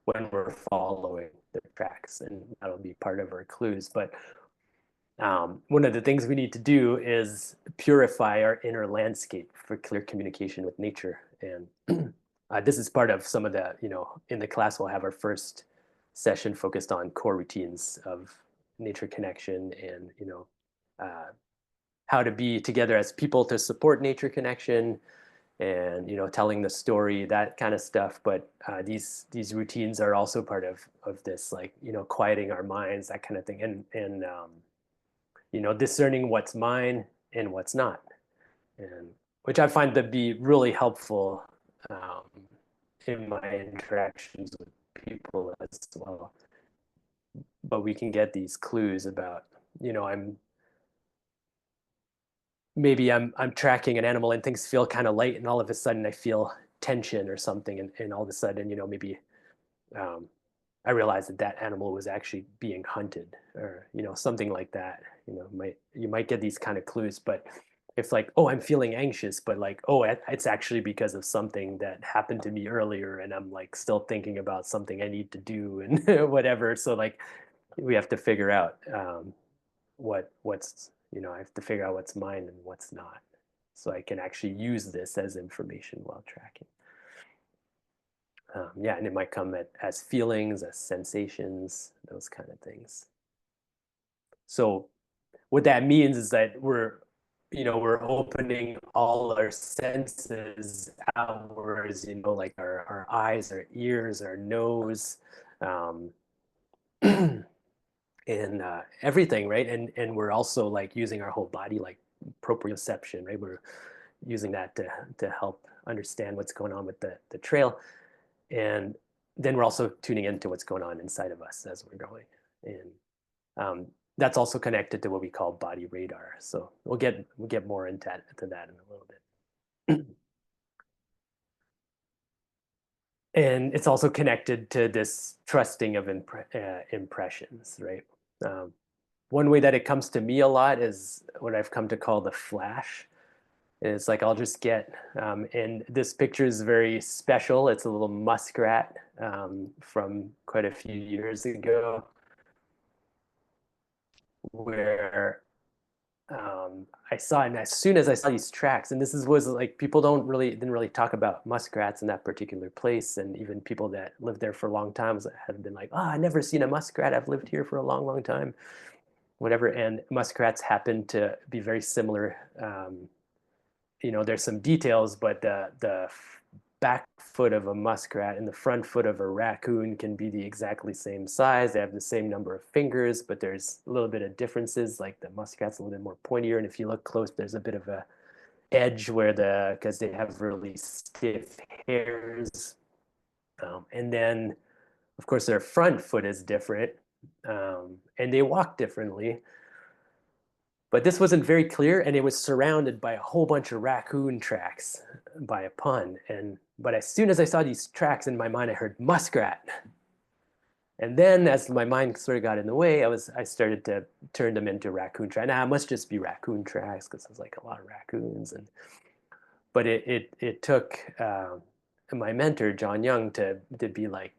when we're following the tracks, and that'll be part of our clues. But one of the things we need to do is purify our inner landscape for clear communication with nature. And this is part of some of the, in the class, we'll have our first session focused on core routines of nature connection and, uh, how to be together as people to support nature connection and, telling the story, that kind of stuff. But these routines are also part of this, like, quieting our minds, that kind of thing. And discerning what's mine and what's not, and which I find to be really helpful um, in my interactions with people as well. But we can get these clues about, I'm tracking an animal and things feel kind of light, and all of a sudden I feel tension or something, and all of a sudden, maybe um, I realized that that animal was actually being hunted, or something like that. You might get these kind of clues, but it's like, oh, I'm feeling anxious, but like, oh, it's actually because of something that happened to me earlier, and I'm like still thinking about something I need to do and whatever. So like, we have to figure out what's I have to figure out what's mine and what's not, so I can actually use this as information while tracking. Yeah, and it might come as feelings, as sensations, those kind of things. So what that means is that we're opening all our senses outwards, like our eyes, our ears, our nose, um, and everything, right? And we're also like using our whole body, like proprioception, right? We're using that to help understand what's going on with the trail. And then we're also tuning into what's going on inside of us as we're going. And that's also connected to what we call body radar. So we'll get more into that in a little bit. And it's also connected to this trusting of impressions, right? Um, One way that it comes to me a lot is what I've come to call the flash. And it's like I'll just get, and this picture is very special. It's a little muskrat from quite a few years ago, where I saw, and as soon as I saw these tracks, and was like, people didn't really talk about muskrats in that particular place, and even people that lived there for a long time have been like, oh, I never seen a muskrat. I've lived here for a long, long time, whatever. And muskrats happen to be very similar. There's some details, but the back foot of a muskrat and the front foot of a raccoon can be the exactly same size. They have the same number of fingers, but there's a little bit of differences. Like the muskrat's a little bit more pointier, and if you look close, there's a bit of a edge because they have really stiff hairs. And then, of course, their front foot is different, and they walk differently. But this wasn't very clear, and it was surrounded by a whole bunch of raccoon tracks. by a pond. But as soon as I saw these tracks in my mind, I heard muskrat. And then as my mind sort of got in the way, I started to turn them into raccoon tracks. Nah, it must just be raccoon tracks because there's like a lot of raccoons. But it took my mentor Jon Young to be like,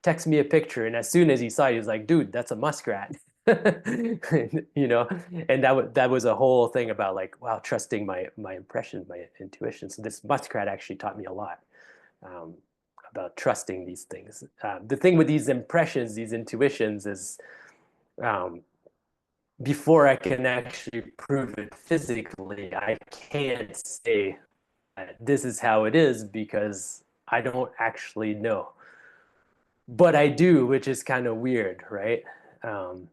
text me a picture, and as soon as he saw it, he was like, dude, that's a muskrat. You know, and that was a whole thing about like, wow, trusting my impression, my intuition. So this muskrat actually taught me a lot um, about trusting these things. The thing with these impressions, these intuitions, is um, before I can actually prove it physically, I can't say this is how it is because I don't actually know. But I do, which is kind of weird, right? Um,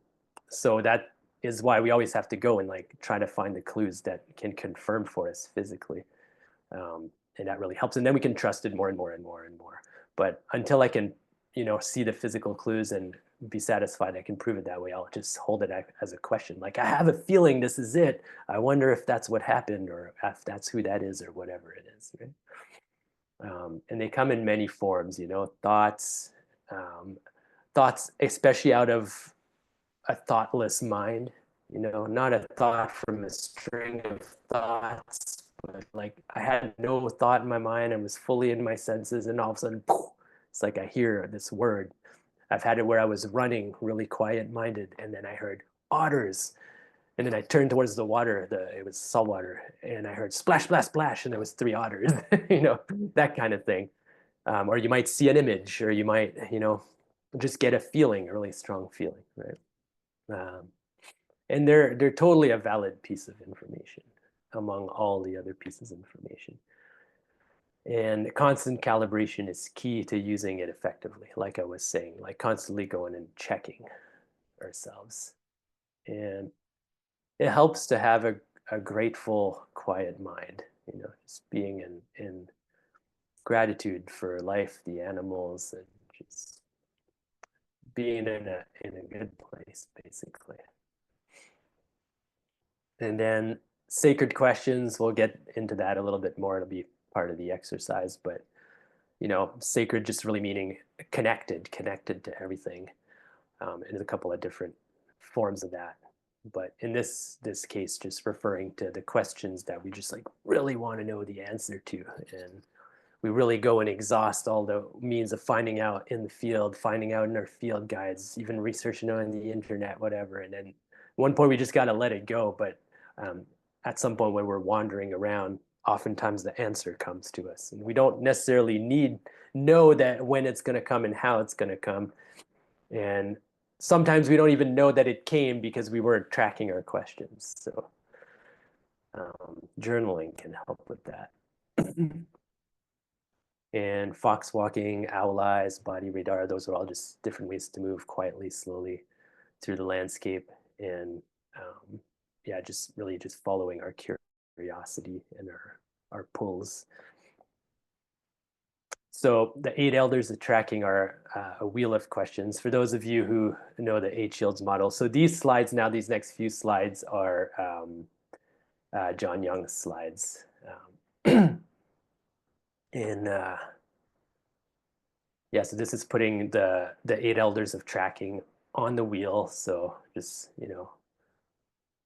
so that is why we always have to go and like try to find the clues that can confirm for us physically. And that really helps. And then we can trust it more and more and more and more. But until I can, see the physical clues and be satisfied I can prove it that way, I'll just hold it as a question. Like, I have a feeling this is it. I wonder if that's what happened or if that's who that is or whatever it is. Right? And they come in many forms, um, thoughts, especially out of a thoughtless mind, not a thought from a string of thoughts, but like I had no thought in my mind. I was fully in my senses, and all of a sudden, poof, it's like I hear this word. I've had it where I was running really quiet minded, and then I heard otters. And then I turned towards the water, it was salt water, and I heard splash, splash, splash, and there was three otters, that kind of thing. Or you might see an image, or you might, just get a feeling, a really strong feeling, right? Um, and they're totally a valid piece of information among all the other pieces of information. And constant calibration is key to using it effectively, like I was saying, like constantly going and checking ourselves. And it helps to have a grateful, quiet mind, just being in gratitude for life, the animals, and just being in a good place, basically. And then sacred questions, we'll get into that a little bit more. It'll be part of the exercise, but sacred just really meaning connected to everything. And there's a couple of different forms of that. But in this case, just referring to the questions that we just like really want to know the answer to. And we really go and exhaust all the means of finding out in the field, finding out in our field guides, even researching on the internet, whatever. And then at one point we just got to let it go. But at some point when we're wandering around, oftentimes the answer comes to us. And we don't necessarily know that when it's going to come and how it's going to come. And sometimes we don't even know that it came because we weren't tracking our questions. So journaling can help with that. And fox walking, owl eyes, body radar, those are all just different ways to move quietly, slowly through the landscape. And yeah, just really just following our curiosity and our pulls. So the 8 elders of tracking are a wheel of questions. For those of you who know the 8 shields model, so these slides now, these next few slides are Jon Young's slides. And yeah, so this is putting the 8 elders of tracking on the wheel. So just,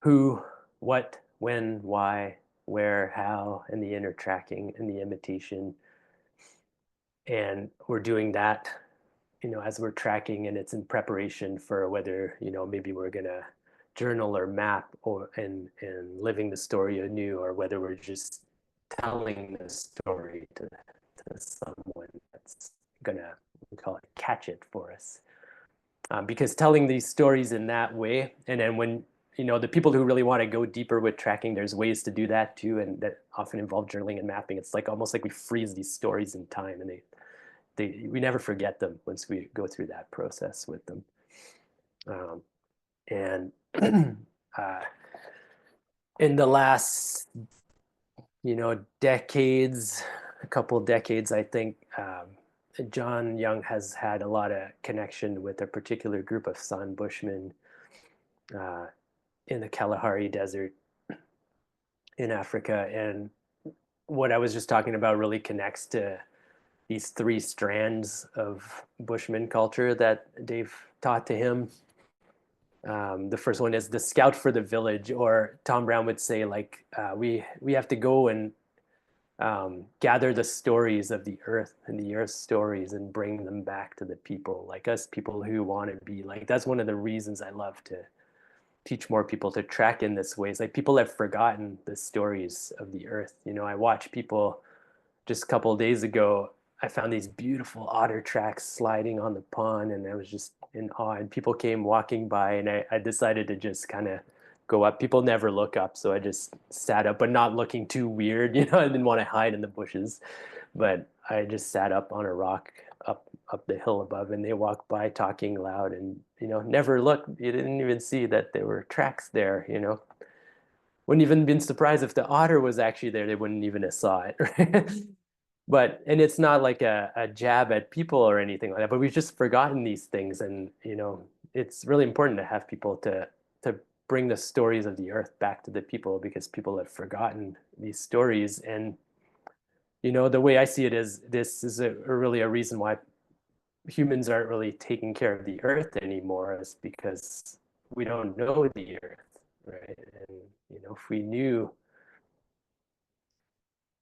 who, what, when, why, where, how, and the inner tracking and the imitation. And we're doing that, as we're tracking, and it's in preparation for whether, maybe we're going to journal or map and living the story anew, or whether we're just telling the story to someone that's going to, we call it, catch it for us. Because telling these stories in that way, and then when, the people who really want to go deeper with tracking, there's ways to do that too, and that often involve journaling and mapping. It's like almost like we freeze these stories in time, and we never forget them once we go through that process with them. And in the last, decades, a couple of decades, I think Jon Young has had a lot of connection with a particular group of San Bushmen in the Kalahari Desert in Africa. And what I was just talking about really connects to these three strands of Bushman culture that Dave taught to him. The first one is the scout for the village, or Tom Brown would say, like, we have to go and gather the stories of the earth and the earth's stories and bring them back to the people, like us people who want to be like. That's one of the reasons I love to teach more people to track in this way. It's like people have forgotten the stories of the earth. I watch people. Just a couple of days ago, I found these beautiful otter tracks sliding on the pond, and I was just in awe. And people came walking by, and I decided to just kind of go up. People never look up, so I just sat up, but not looking too weird. I didn't want to hide in the bushes, but I just sat up on a rock up the hill above, and they walked by talking loud, and never looked. You didn't even see that there were tracks there. Wouldn't even been surprised if the otter was actually there. They wouldn't even have saw it. Right? And it's not like a jab at people or anything like that, but we've just forgotten these things. And it's really important to have people to bring the stories of the earth back to the people, because people have forgotten these stories. And the way I see it is, this is really a reason why humans aren't really taking care of the earth anymore, is because we don't know the earth, right? And if we knew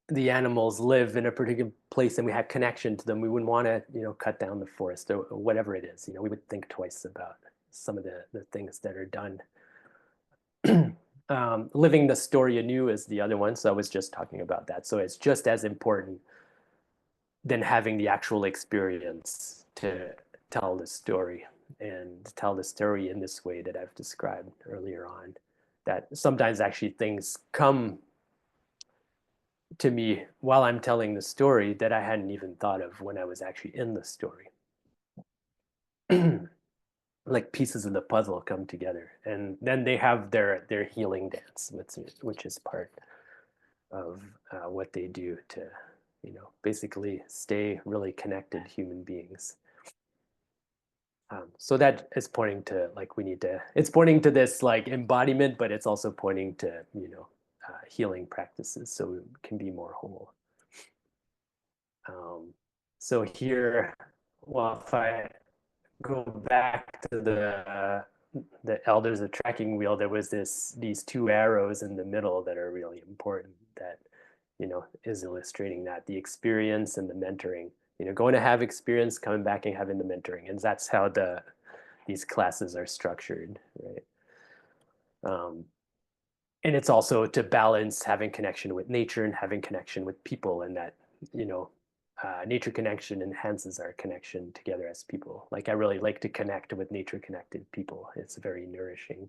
the animals live in a particular place and we had connection to them, we wouldn't want to, cut down the forest, or whatever it is. We would think twice about some of the things that are done. Living the story anew is the other one. So I was just talking about that. So it's just as important than having the actual experience to tell the story, and tell the story in this way that I've described earlier on. That sometimes actually things come to me while I'm telling the story that I hadn't even thought of when I was actually in the story. Like pieces of the puzzle come together, and then they have their healing dance, which is part of what they do to, basically stay really connected human beings. So that is pointing to, like, we need to. It's pointing to this like embodiment, but it's also pointing to healing practices, so we can be more whole. Um, so here, well, if I go back to the elders of tracking wheel, there was these two arrows in the middle that are really important. That is illustrating that the experience and the mentoring. Going to have experience, coming back and having the mentoring, and that's how these classes are structured, right? Um, and it's also to balance having connection with nature and having connection with people, and that you know nature connection enhances our connection together as people. Like, I really like to connect with nature connected people. It's very nourishing.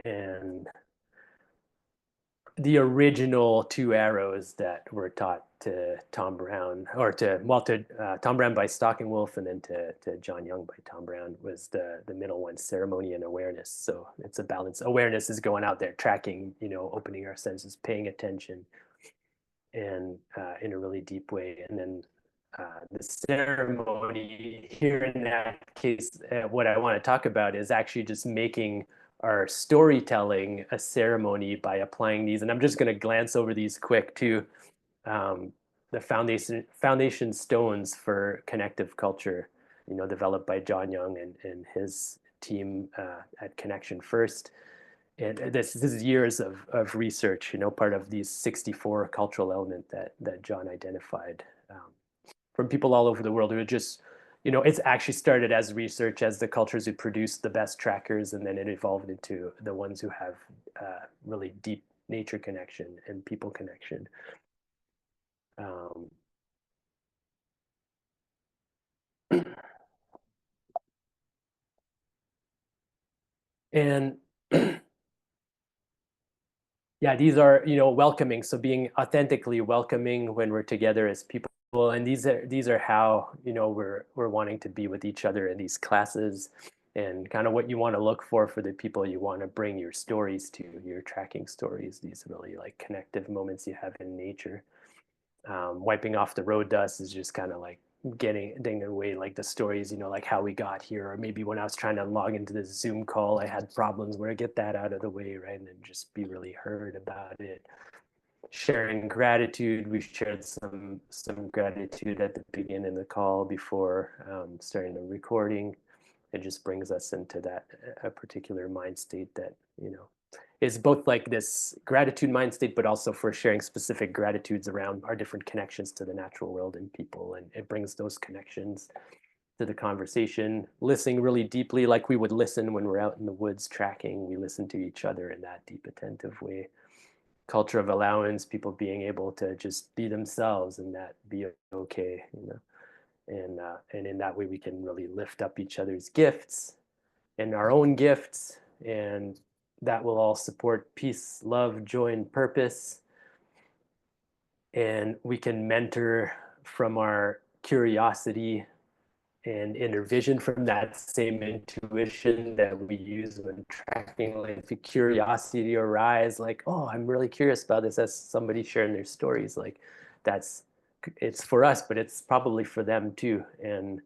And the original two arrows that were taught to Tom Brown, or to Tom Brown by Stockenwolf, and then to Jon Young by Tom Brown, was the middle one, ceremony and awareness. So it's a balance. Awareness is going out there, tracking, opening our senses, paying attention, and in a really deep way. And then the ceremony here in that case, what I want to talk about is actually just making our storytelling a ceremony by applying these. And I'm just going to glance over these quick too. Um, the foundation stones for connective culture, developed by Jon Young and his team at Connection First. And this is years of research, part of these 64 cultural elements that Jon identified, from people all over the world who had just, it's actually started as research as the cultures who produced the best trackers, and then it evolved into the ones who have really deep nature connection and people connection. Um, and yeah, these are, welcoming. So being authentically welcoming when we're together as people. And these are how, we're wanting to be with each other in these classes, and kind of what you want to look for the people you want to bring your stories to, your tracking stories, these really like connective moments you have in nature. Wiping off the road dust is just kind of like getting away, like the stories, like how we got here, or maybe when I was trying to log into this Zoom call, I had problems, where I get that out of the way, right? And then just be really heard about it. sharing gratitude. We shared some gratitude at the beginning of the call before starting the recording. It just brings us into that a particular mind state that is both like this gratitude mind state, but also for sharing specific gratitudes around our different connections to the natural world and people, and it brings those connections to the conversation, listening really deeply, like we would listen when we're out in the woods tracking. We listen to each other in that deep, attentive way. Culture of allowance, people being able to just be themselves and that be okay, and in that way we can really lift up each other's gifts and our own gifts, and that will all support peace, love, joy, and purpose. And we can mentor from our curiosity and inner vision, from that same intuition that we use when tracking. Like if curiosity arise, like, oh, I'm really curious about this, as somebody sharing their stories, like that's, it's for us, but it's probably for them too. And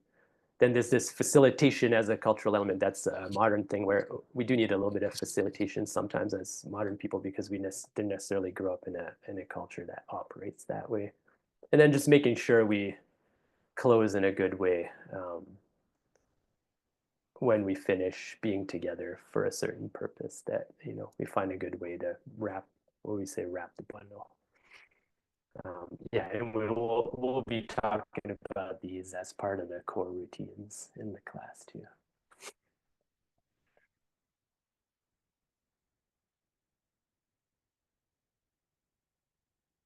then there's this facilitation as a cultural element. That's a modern thing where we do need a little bit of facilitation sometimes as modern people, because we didn't necessarily grow up in a culture that operates that way. And then just making sure we close in a good way when we finish being together for a certain purpose, that we find a good way to wrap, what we say, wrap the bundle. Yeah, and we'll be talking about these as part of the core routines in the class too.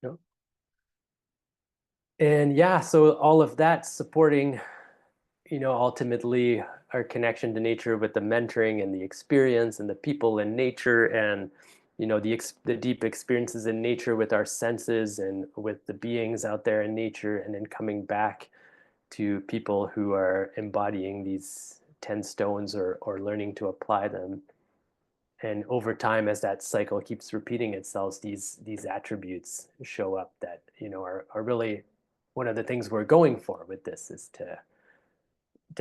Yep. And yeah, so all of that supporting, ultimately our connection to nature with the mentoring and the experience and the people in nature, and the deep experiences in nature with our senses and with the beings out there in nature, and then coming back to people who are embodying these 10 stones, or learning to apply them. And over time, as that cycle keeps repeating itself, these attributes show up that are really one of the things we're going for with this, is to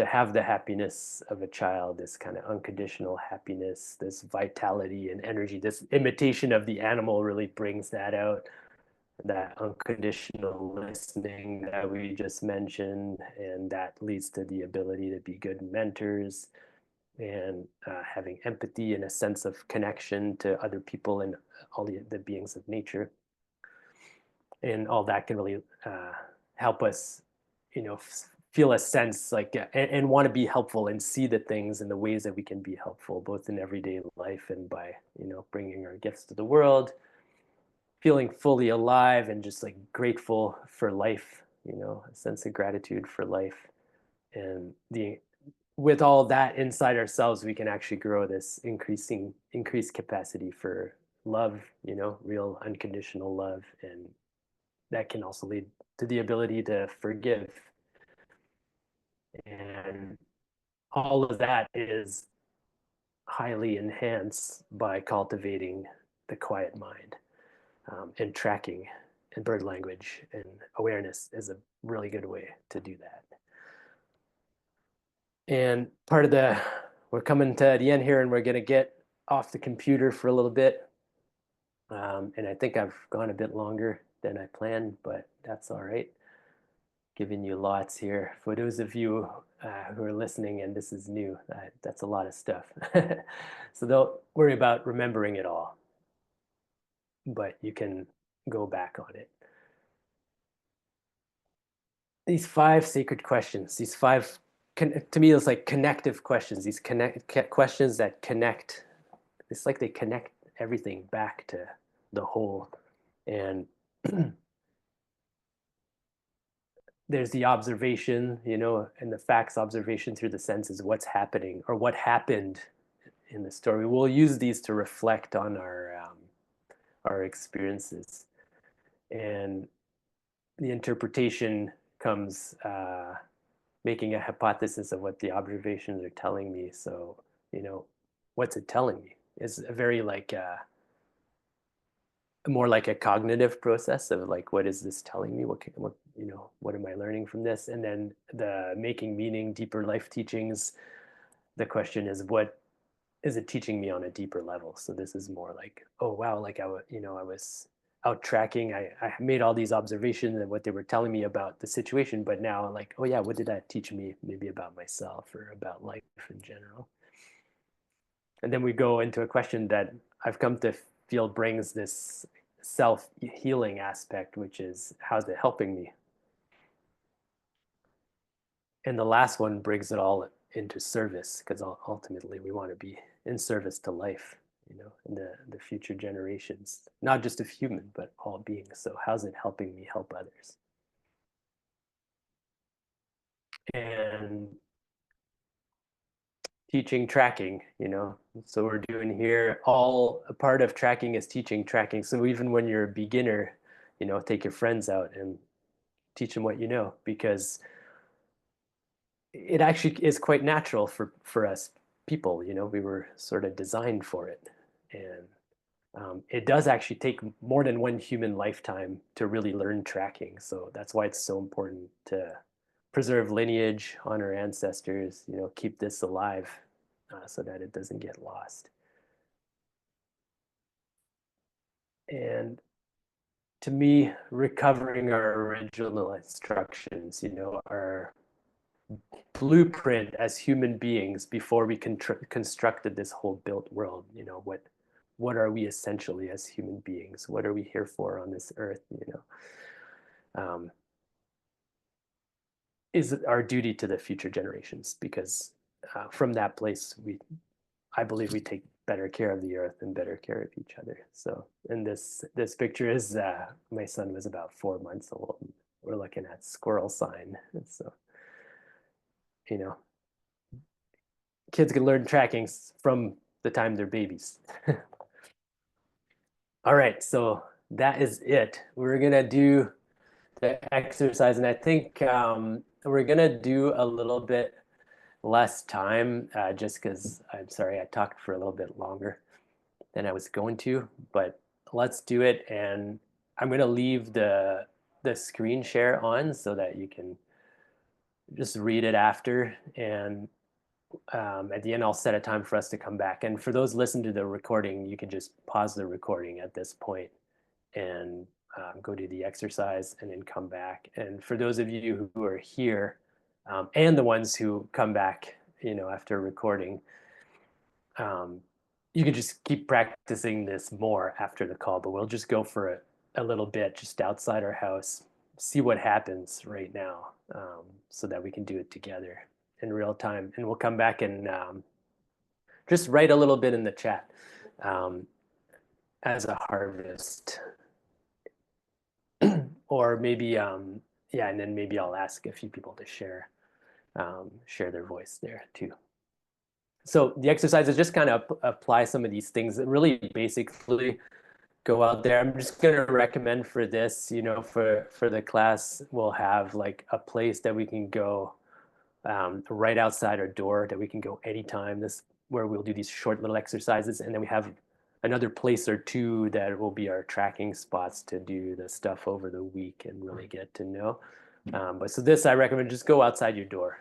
have the happiness of a child, this kind of unconditional happiness, this vitality and energy. This imitation of the animal really brings that out, that unconditional listening that we just mentioned, and that leads to the ability to be good mentors, and having empathy and a sense of connection to other people and all the beings of nature. And all that can really help us, feel a sense like, and want to be helpful and see the things and the ways that we can be helpful, both in everyday life and by, bringing our gifts to the world, feeling fully alive and just like grateful for life, a sense of gratitude for life. And the with all that inside ourselves, we can actually grow this increased capacity for love, real unconditional love. And that can also lead to the ability to forgive. And all of that is highly enhanced by cultivating the quiet mind, and tracking and bird language and awareness is a really good way to do that. And we're coming to the end here, and we're going to get off the computer for a little bit. And I think I've gone a bit longer than I planned, but that's all right. Giving you lots here. For those of you who are listening and this is new, that's a lot of stuff. So don't worry about remembering it all, but you can go back on it. These 5 sacred questions, these 5, to me, it's like connective questions, these questions that connect. It's like they connect everything back to the whole. And there's the observation, and the facts observation through the senses, what's happening or what happened in the story. We'll use these to reflect on our experiences, and the interpretation comes making a hypothesis of what the observations are telling me. So, what's it telling me? It's a very like more like a cognitive process of like, what is this telling me? What am I learning from this? And then the making meaning, deeper life teachings. The question is, what is it teaching me on a deeper level? So this is more like, oh wow, like I was out tracking, I made all these observations and what they were telling me about the situation, but now like, oh yeah, what did that teach me maybe about myself or about life in general? And then we go into a question that I've come to feel brings this self-healing aspect, which is how's it helping me? And the last one brings it all into service, because ultimately we want to be in service to life, and the future generations, not just of human, but all beings. So how's it helping me help others? And teaching tracking, so we're doing here, all a part of tracking is teaching tracking. So even when you're a beginner, take your friends out and teach them what you know, because it actually is quite natural for us people. We were sort of designed for it. And it does actually take more than one human lifetime to really learn tracking. So that's why it's so important to preserve lineage, honor ancestors, keep this alive, so that it doesn't get lost. And to me, recovering our original instructions, our blueprint as human beings before we constructed this whole built world. What are we essentially as human beings? What are we here for on this earth? Um, is our duty to the future generations, because from that place I believe we take better care of the earth and better care of each other. So, and this picture is my son was about 4 months old. We're looking at squirrel sign. So, you know, kids can learn tracking from the time they're babies. All right, so that is it. We're gonna do the exercise, and I think we're gonna do a little bit less time, just because I'm sorry I talked for a little bit longer than I was going to, but let's do it. And I'm gonna leave the screen share on so that you can just read it after. And at the end, I'll set a time for us to come back. And for those listening to the recording, you can just pause the recording at this point and go do the exercise and then come back. And for those of you who are here, and the ones who come back, after recording, you can just keep practicing this more after the call, but we'll just go for a little bit just outside our house, see what happens right now, so that we can do it together in real time. And we'll come back and just write a little bit in the chat, um, as a harvest. Or maybe, yeah, and then maybe I'll ask a few people to share their voice there too. So the exercise is just kind of apply some of these things that really basically go out there. I'm just going to recommend for this, for the class, we'll have like a place that we can go, right outside our door, that we can go anytime. This where we'll do these short little exercises, and then we have another place or two that will be our tracking spots to do the stuff over the week and really get to know. But so this, I recommend just go outside your door,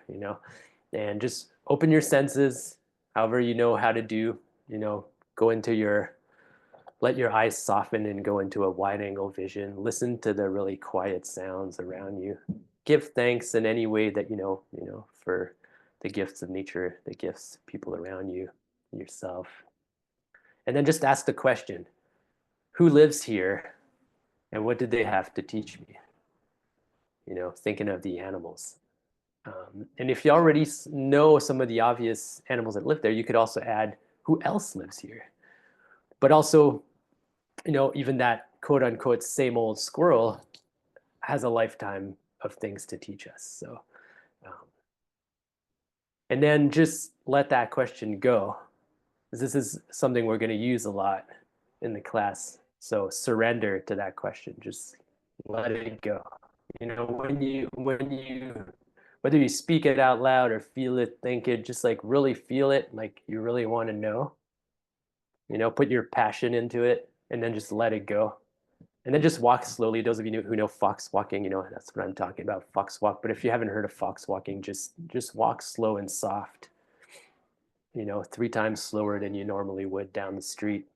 and just open your senses, however you know how to do, go into let your eyes soften and go into a wide angle vision. Listen to the really quiet sounds around you. Give thanks in any way that for the gifts of nature, the gifts of people around you, yourself. And then just ask the question, who lives here and what did they have to teach me? Thinking of the animals. And if you already know some of the obvious animals that live there, you could also add who else lives here. But also, even that quote unquote same old squirrel has a lifetime of things to teach us. So, and then just let that question go. This is something we're going to use a lot in the class. So surrender to that question. Just let it go. When you whether you speak it out loud or feel it, think it, just like really feel it, like you really want to know. Put your passion into it, and then just let it go. And then just walk slowly. Those of you who know fox walking, that's what I'm talking about, fox walk. But if you haven't heard of fox walking, just walk slow and soft, 3 times slower than you normally would down the street.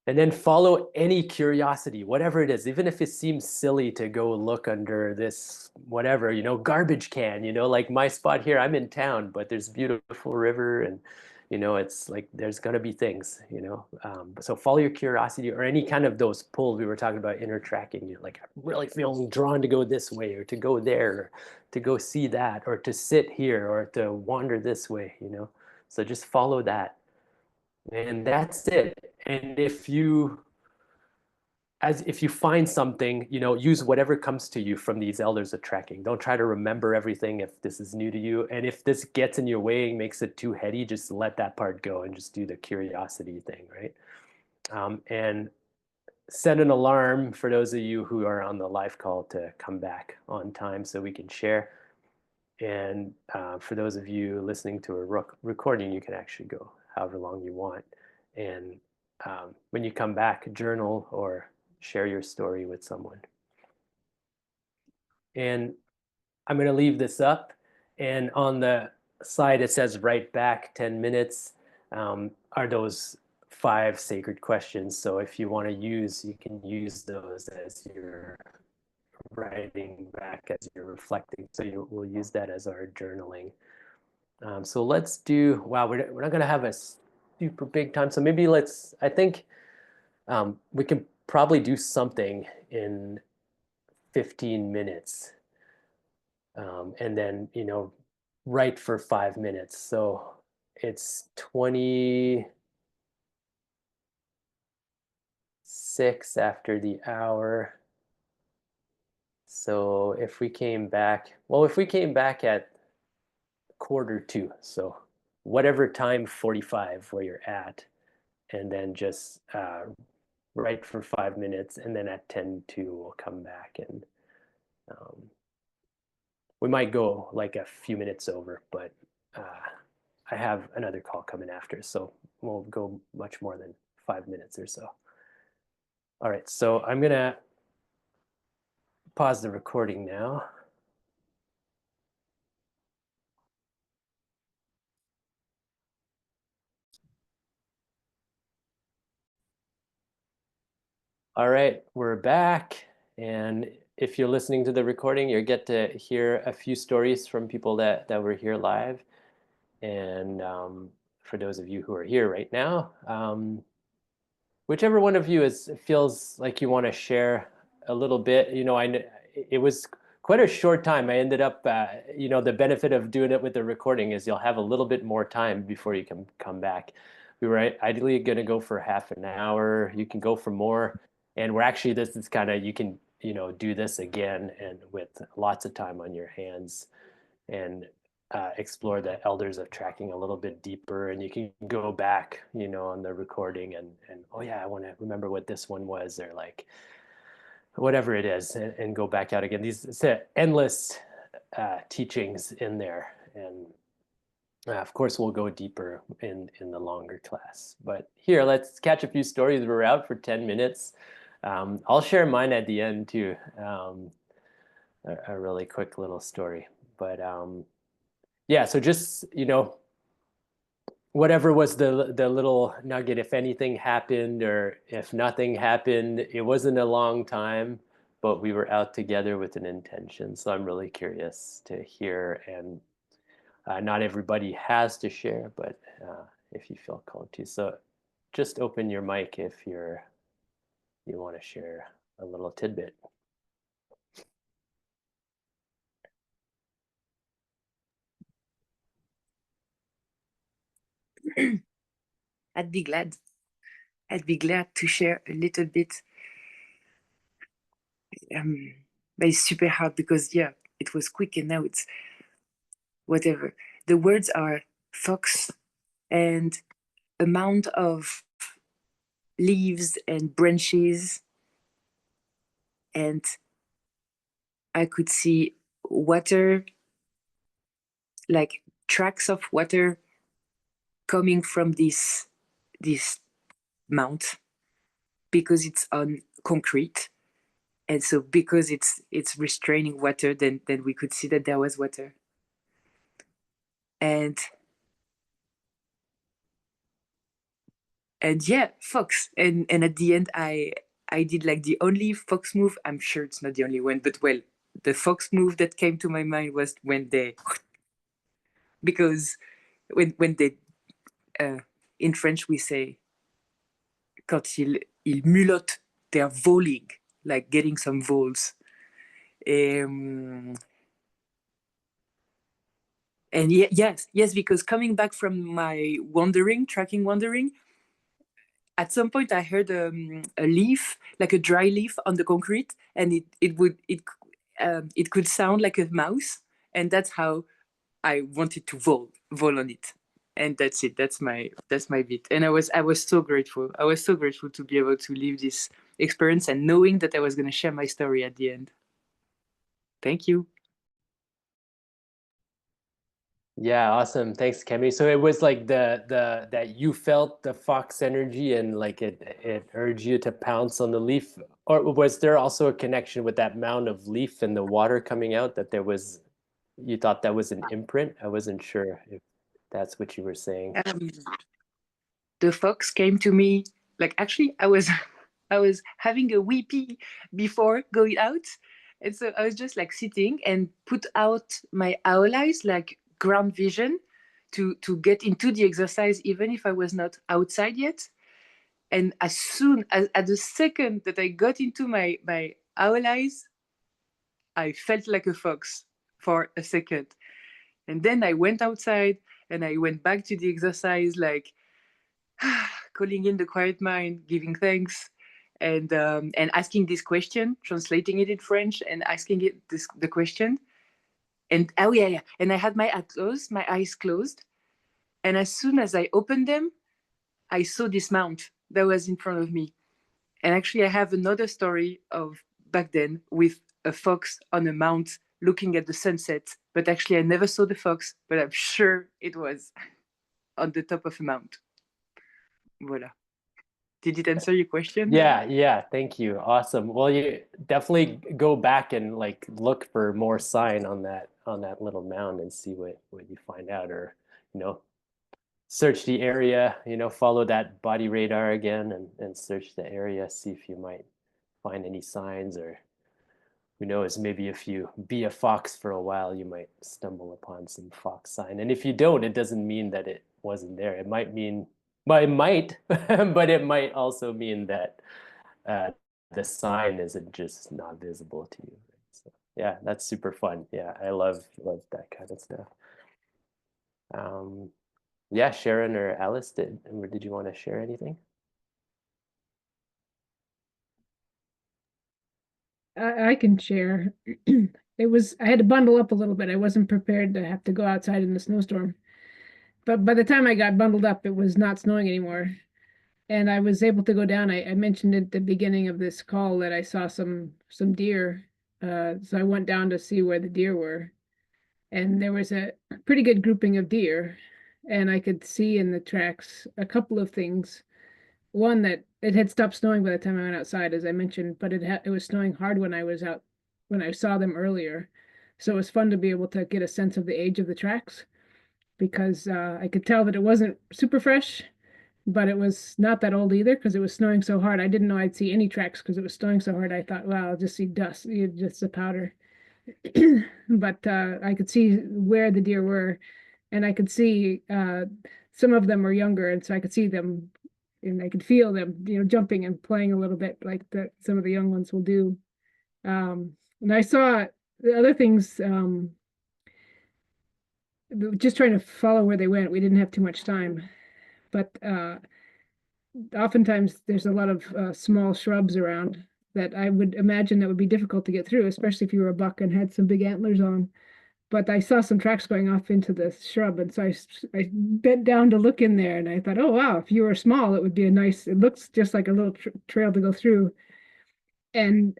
And then follow any curiosity, whatever it is, even if it seems silly to go look under this, whatever, garbage can, like my spot here, I'm in town, but there's a beautiful river and, it's like there's going to be things, so follow your curiosity or any kind of those pulls we were talking about inner tracking, like I'm really feeling drawn to go this way or to go there, or to go see that, or to sit here or to wander this way, so just follow that. And that's it. And if you find something, use whatever comes to you from these elders of tracking. Don't try to remember everything if this is new to you. And if this gets in your way and makes it too heady, just let that part go and just do the curiosity thing, right? And set an alarm for those of you who are on the live call to come back on time so we can share. And for those of you listening to a recording, you can actually go however long you want. And when you come back, journal or share your story with someone. And I'm going to leave this up. And on the side, it says write back 10 minutes are those 5 sacred questions. So if you want to you can use those as you're writing back, as you're reflecting. So we'll use that as our journaling. So let's do, wow, we're not going to have a super big time. So maybe I think we can probably do something in 15 minutes. And then, write for 5 minutes. So it's 26 after the hour. So if we came back at 1:45, so whatever time 45 where you're at, and then just write for 5 minutes, and then at 10:02 we'll come back, and we might go like a few minutes over, but I have another call coming after, so we'll go much more than 5 minutes or so. All right, so I'm gonna pause the recording now. All right, we're back. And if you're listening to the recording, you get to hear a few stories from people that were here live. And for those of you who are here right now, whichever one of you feels like you want to share a little bit, it was quite a short time. I ended up, the benefit of doing it with the recording is you'll have a little bit more time before you can come back. We were ideally going to go for half an hour. You can go for more. And we're actually, this is kind of, you can, do this again and with lots of time on your hands and explore the elders of tracking a little bit deeper. And you can go back, on the recording and oh yeah, I want to remember what this one was, or like whatever it is, and go back out again. These endless teachings in there. And of course, we'll go deeper in the longer class. But here, let's catch a few stories. We're out for 10 minutes. I'll share mine at the end too. A really quick little story. But yeah, so just, whatever was the little nugget, if anything happened or if nothing happened, it wasn't a long time, but we were out together with an intention. So I'm really curious to hear, and not everybody has to share, but if you feel called to. So just open your mic if you want to share a little tidbit. I'd be glad. I'd be glad to share a little bit. But it's super hard because, yeah, it was quick and now it's whatever. The words are fox and amount of leaves and branches. And I could see water, like tracks of water coming from this mount because it's on concrete. And so because it's restraining water, then we could see that there was water. And And yeah, fox. And at the end, I did like the only fox move. I'm sure it's not the only one, but well, the fox move that came to my mind was when they, because when they, uh, in French we say quand ils mulottent, they're voling, like getting some voles. Um, and yes, because coming back from my tracking wandering, at some point I heard a leaf, like a dry leaf on the concrete, and it could sound like a mouse, and that's how I wanted to vol on it. And that's it. That's my bit. And I was so grateful. I was so grateful to be able to live this experience and knowing that I was going to share my story at the end. Thank you. Yeah, awesome. Thanks, Kemi. So it was like the that you felt the fox energy and like it urged you to pounce on the leaf, or was there also a connection with that mound of leaf and the water coming out that there was you thought that was an imprint? I wasn't sure if that's what you were saying. Um, the fox came to me, like, actually I was I was having a wee pee before going out, and so I was just like sitting and put out my owl eyes, like ground vision, to get into the exercise even if I was not outside yet. And as soon as at the second that I got into my owl eyes, I felt like a fox for a second. And then I went outside and I went back to the exercise, like calling in the quiet mind, giving thanks, and asking this question, translating it in French, and asking the question. And oh yeah, and I had my eyes closed, and as soon as I opened them, I saw this mount that was in front of me. And actually, I have another story of back then with a fox on a mount looking at the sunset. But actually, I never saw the fox, but I'm sure it was on the top of a mount. Voila. Did it answer your question? Yeah, thank you. Awesome. Well, you definitely go back and like look for more sign on that little mound and see what you find out, or you know, search the area, follow that body radar again and search the area, see if you might find any signs, or who knows, maybe if you be a fox for a while, you might stumble upon some fox sign. And if you don't, it doesn't mean that it wasn't there. It might mean, well, it might, but it might also mean that uh, the sign isn't just not visible to you. So yeah, that's super fun. Yeah, I love that kind of stuff. Um, yeah, Sharon or Alice, did you want to share anything? I can share. I had to bundle up a little bit. I wasn't prepared to have to go outside in the snowstorm. But by the time I got bundled up, it was not snowing anymore. And I was able to go down. I mentioned at the beginning of this call that I saw some deer. So I went down to see where the deer were. And there was a pretty good grouping of deer. And I could see in the tracks a couple of things. One, that it had stopped snowing by the time I went outside, as I mentioned, but it was snowing hard when I was out when I saw them earlier. So it was fun to be able to get a sense of the age of the tracks because I could tell that it wasn't super fresh, but it was not that old either because it was snowing so hard. I didn't know I'd see any tracks because it was snowing so hard. I thought, well, I'll just see dust, just the powder. But I could see where the deer were, and I could see some of them were younger, and so I could see them, and I could feel them, jumping and playing a little bit like some of the young ones will do. And I saw the other things, just trying to follow where they went. We didn't have too much time, but oftentimes there's a lot of small shrubs around that I would imagine that would be difficult to get through, especially if you were a buck and had some big antlers on. But I saw some tracks going off into the shrub, and so I bent down to look in there, and I thought, oh wow, if you were small, it would be it looks just like a little trail to go through. And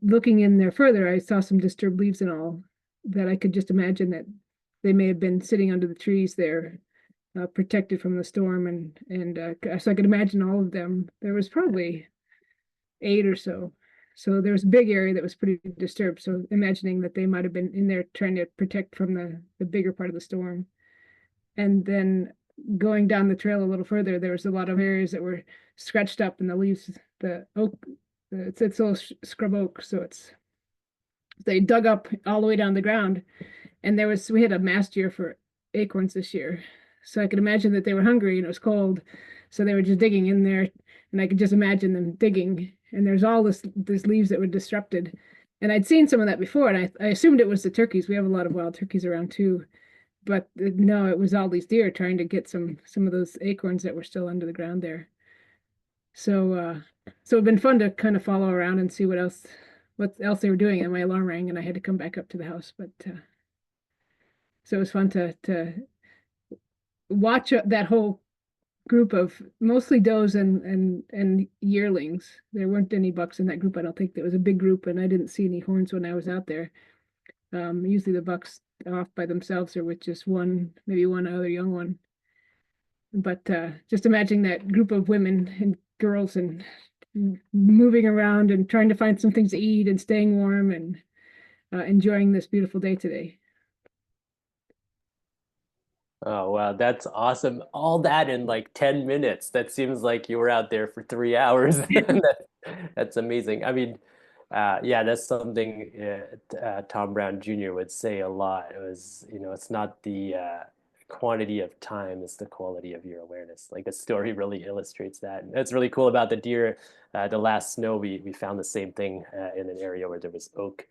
looking in there further, I saw some disturbed leaves and all that I could just imagine that they may have been sitting under the trees there, protected from the storm, and so I could imagine all of them. There was probably 8 or so. So there was a big area that was pretty disturbed. So imagining that they might have been in there trying to protect from the bigger part of the storm. And then going down the trail a little further, there was a lot of areas that were scratched up, and the leaves, the oak, it's all scrub oak, so they dug up all the way down the ground, and we had a mast year for acorns this year, so I could imagine that they were hungry and it was cold, so they were just digging in there, and I could just imagine them digging, and there's all this leaves that were disrupted, and I'd seen some of that before, and I assumed it was the turkeys. We have a lot of wild turkeys around too, but no, it was all these deer trying to get some of those acorns that were still under the ground there. So it'd been fun to kind of follow around and see what else they were doing. And my alarm rang, and I had to come back up to the house. But so it was fun to watch that whole group of mostly does and yearlings. There weren't any bucks in that group. I don't think. There was a big group, and I didn't see any horns when I was out there. Usually the bucks off by themselves or with just maybe one other young one. But just imagine that group of women and girls and moving around and trying to find some things to eat and staying warm and enjoying this beautiful day today. Oh, wow, that's awesome. All that in like 10 minutes. That seems like you were out there for 3 hours. That's amazing. I mean, yeah, that's something Tom Brown Jr. would say a lot. It was, it's not the quantity of time, it's the quality of your awareness. Like the story really illustrates that. And that's really cool about the deer. The last snow, we found the same thing in an area where there was oak,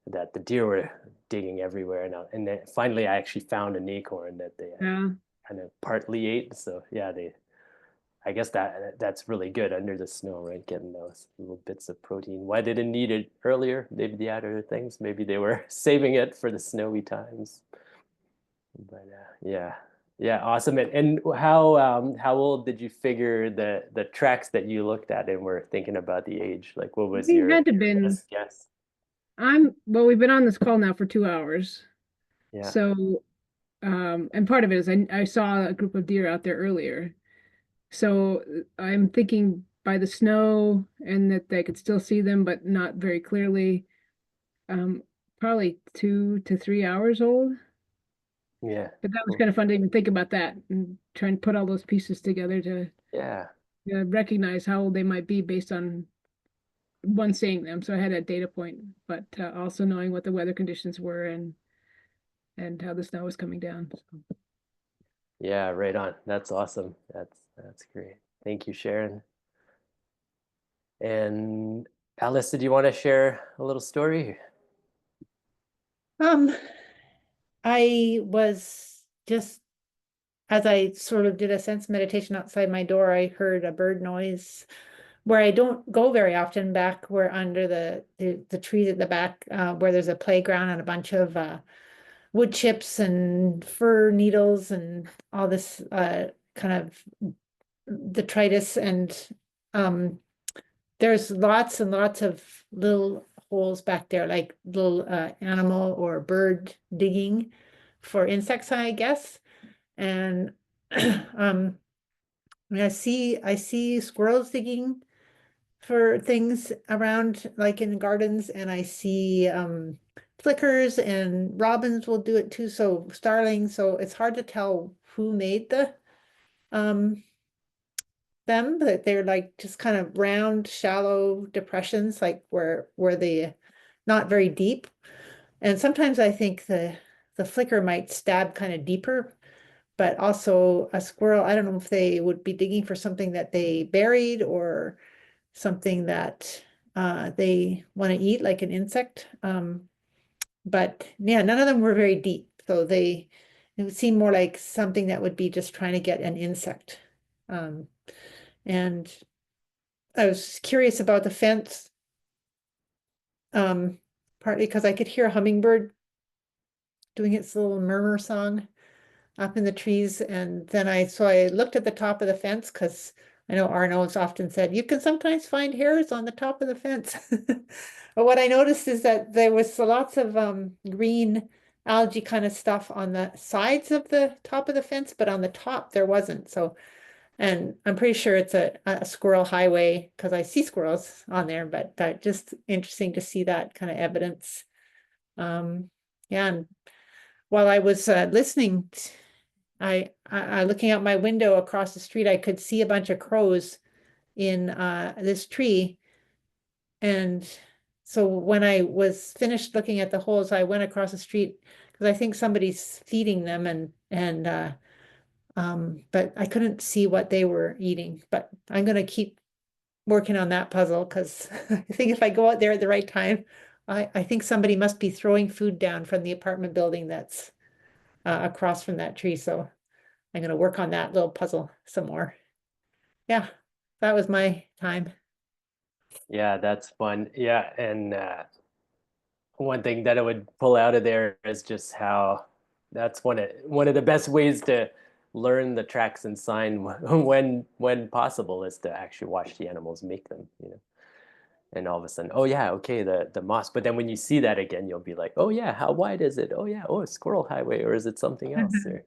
that the deer were digging everywhere. And then finally, I actually found an acorn that they Yeah. kind of partly ate. So yeah, I guess that's really good under the snow, right? Getting those little bits of protein. Why they didn't eat it earlier? Maybe they had other things. Maybe they were saving it for the snowy times. But yeah, yeah, awesome. And how old did you figure the tracks that you looked at and were thinking about the age? Like, what was We your had to been, best guess? well, we've been on this call now for 2 hours. Yeah, So, and part of it is I saw a group of deer out there earlier. So I'm thinking by the snow and that they could still see them, but not very clearly. Um, Probably 2 to 3 hours old. yeah, But that was cool. kind of fun to even think about that and try and put all those pieces together to Yeah, recognize how old they might be based on one seeing them. So I had a data point, but also knowing what the weather conditions were and how the snow was coming down. So. yeah, right on. That's awesome. That's great. Thank you, Sharon. And Alice, did you want to share a little story? Um, I was just, as I sort of did a sense meditation outside my door, I heard a bird noise where I don't go very often, back where under the trees at the back, where there's a playground and a bunch of wood chips and fir needles and all this kind of detritus, and there's lots and lots of little holes back there, like little animal or bird digging for insects, I guess. And I mean, I see squirrels digging for things around, like in gardens, and I see flickers, and robins will do it too, so starlings. So it's hard to tell who made them, but they're like just kind of round, shallow depressions, like where they not very deep. And sometimes I think the flicker might stab kind of deeper, but also a squirrel, I don't know if they would be digging for something that they buried or something that they want to eat, like an insect. But yeah, none of them were very deep. So it would seem more like something that would be just trying to get an insect. And I was curious about the fence, partly because I could hear a hummingbird doing its little murmur song up in the trees. And then I looked at the top of the fence, because I know Arnaud has often said, you can sometimes find hares on the top of the fence. But what I noticed is that there was lots of green algae kind of stuff on the sides of the top of the fence, but on the top there wasn't. So, and I'm pretty sure it's a squirrel highway, because I see squirrels on there, but just interesting to see that kind of evidence. Yeah, and while I was listening I looking out my window across the street, I could see a bunch of crows in this tree. And so when I was finished looking at the holes, I went across the street because I think somebody's feeding them but I couldn't see what they were eating. But I'm gonna keep working on that puzzle because I think if I go out there at the right time, I think somebody must be throwing food down from the apartment building that's across from that tree. So I'm gonna work on that little puzzle some more. Yeah, that was my time. Yeah, that's fun. Yeah, and one thing that I would pull out of there is just how that's one of the best ways to learn the tracks and sign when possible is to actually watch the animals make them, you know. And all of a sudden, oh yeah, okay, the moss. But then when you see that again, you'll be like, oh yeah, how wide is it? Oh yeah, oh, a squirrel highway, or is it something else? Or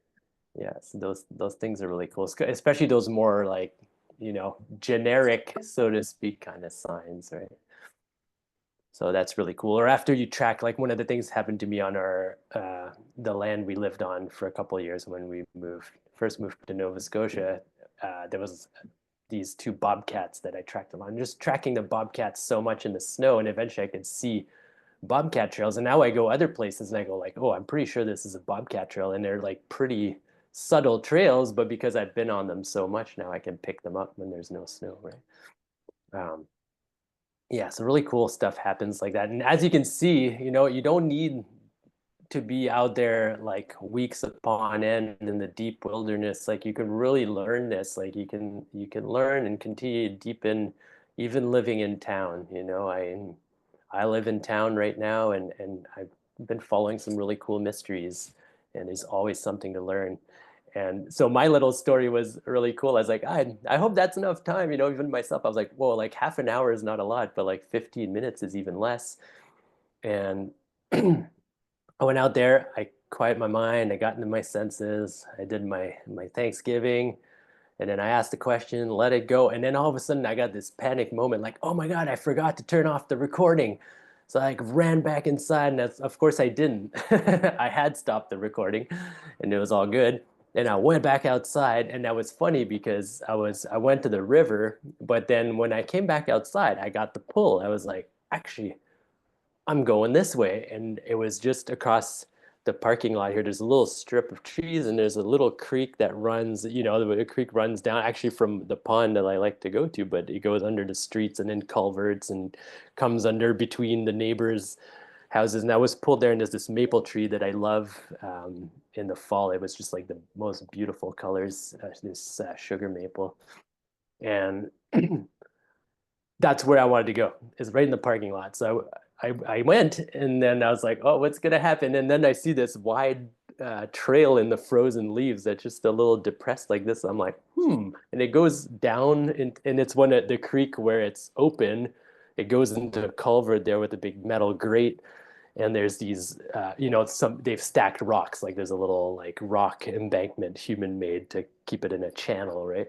yeah, so those things are really cool, especially those more like, you know, generic, so to speak, kind of signs, right? So that's really cool. Or after you track, like one of the things happened to me on our the land we lived on for a couple of years when we first moved to Nova Scotia. There was these two bobcats that I tracked along. Just tracking the bobcats so much in the snow, and eventually I could see bobcat trails. And now I go other places and I go like, oh, I'm pretty sure this is a bobcat trail, and they're like pretty subtle trails, but because I've been on them so much now, I can pick them up when there's no snow, right? Um, yeah, so really cool stuff happens like that. And as you can see, you know, you don't need to be out there like weeks upon end in the deep wilderness. Like you can really learn this. Like you can learn and continue to deepen even living in town. You know, I live in town right now, and I've been following some really cool mysteries, and there's always something to learn. And so my little story was really cool. I was like, I hope that's enough time. You know, even myself, I was like, whoa, like half an hour is not a lot, but like 15 minutes is even less. And I went out there, I quiet my mind, I got into my senses, I did my Thanksgiving, and then I asked the question, let it go. And then all of a sudden I got this panic moment like, oh my God, I forgot to turn off the recording. So I ran back inside, and that's, of course I didn't. I had stopped the recording and it was all good. And I went back outside, and that was funny because I went to the river, but then when I came back outside, I got the pull. I was like, actually, I'm going this way. And it was just across the parking lot here. There's a little strip of trees, and there's a little creek that runs, you know, the creek runs down actually from the pond that I like to go to, but it goes under the streets and then culverts and comes under between the neighbors' houses. And I was pulled there, and there's this maple tree that I love. In the fall, it was just like the most beautiful colors, this sugar maple. And that's where I wanted to go, is right in the parking lot. So I went, and then I was like, oh, what's gonna happen? And then I see this wide trail in the frozen leaves that's just a little depressed like this. I'm like, and it goes down, and it's one at the creek where it's open. It goes into a culvert there with a big metal grate, and there's these, you know, they've stacked rocks. Like there's a little like rock embankment, human made, to keep it in a channel, right?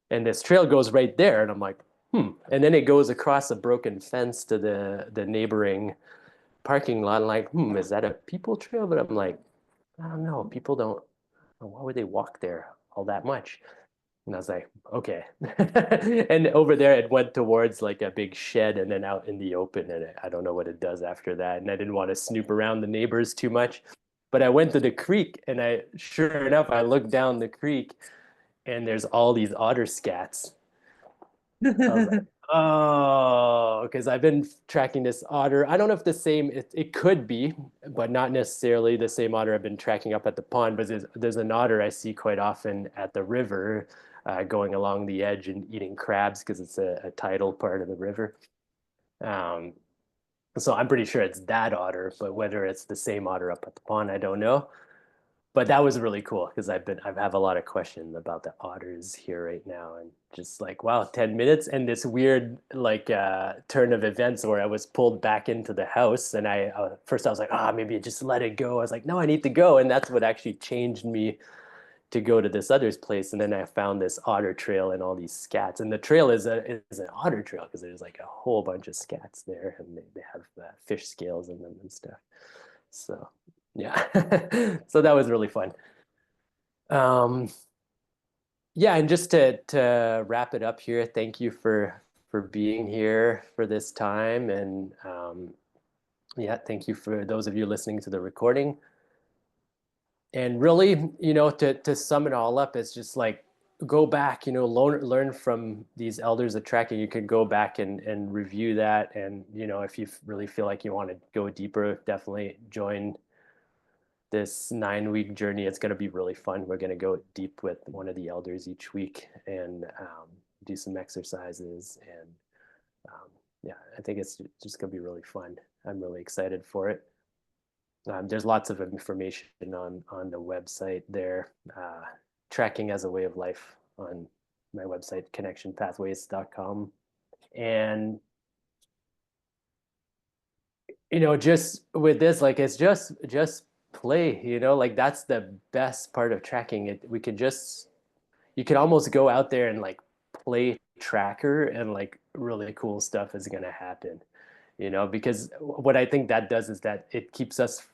And this trail goes right there, and I'm like, and then it goes across a broken fence to the neighboring parking lot. And like, is that a people trail? But I'm like, I don't know. People don't. Why would they walk there all that much? And I was like, okay. And over there, it went towards like a big shed, and then out in the open. And I don't know what it does after that. And I didn't want to snoop around the neighbors too much. But I went to the creek, and sure enough, I looked down the creek, and there's all these otter scats. I was like, oh, because I've been tracking this otter. I don't know if the same, it could be, but not necessarily the same otter I've been tracking up at the pond. But there's an otter I see quite often at the river, going along the edge and eating crabs because it's a tidal part of the river. Um, so I'm pretty sure it's that otter, but whether it's the same otter up at the pond, I don't know. But that was really cool because I have a lot of questions about the otters here right now, and just like, wow, 10 minutes, and this weird like turn of events where I was pulled back into the house, and I first I was like, maybe just let it go. I was like, no, I need to go, and that's what actually changed me to go to this other's place. And then I found this otter trail and all these scats, and the trail is an otter trail because there's like a whole bunch of scats there, and they have fish scales in them and stuff. So yeah, so that was really fun. Yeah, and just to wrap it up here, thank you for being here for this time, and yeah, thank you for those of you listening to the recording. And really, to sum it all up, it's just like go back, learn from these elders of tracking. You can go back and review that, and if you really feel like you want to go deeper, definitely join this 9-week journey. It's going to be really fun. We're going to go deep with one of the elders each week and do some exercises. And yeah, I think it's just going to be really fun. I'm really excited for it. There's lots of information on the website there. Tracking as a way of life on my website, connectionpathways.com. And just with this, like, it's just play, like that's the best part of tracking it. You can almost go out there and like play tracker, and like really cool stuff is going to happen, because what I think that does is that it keeps us,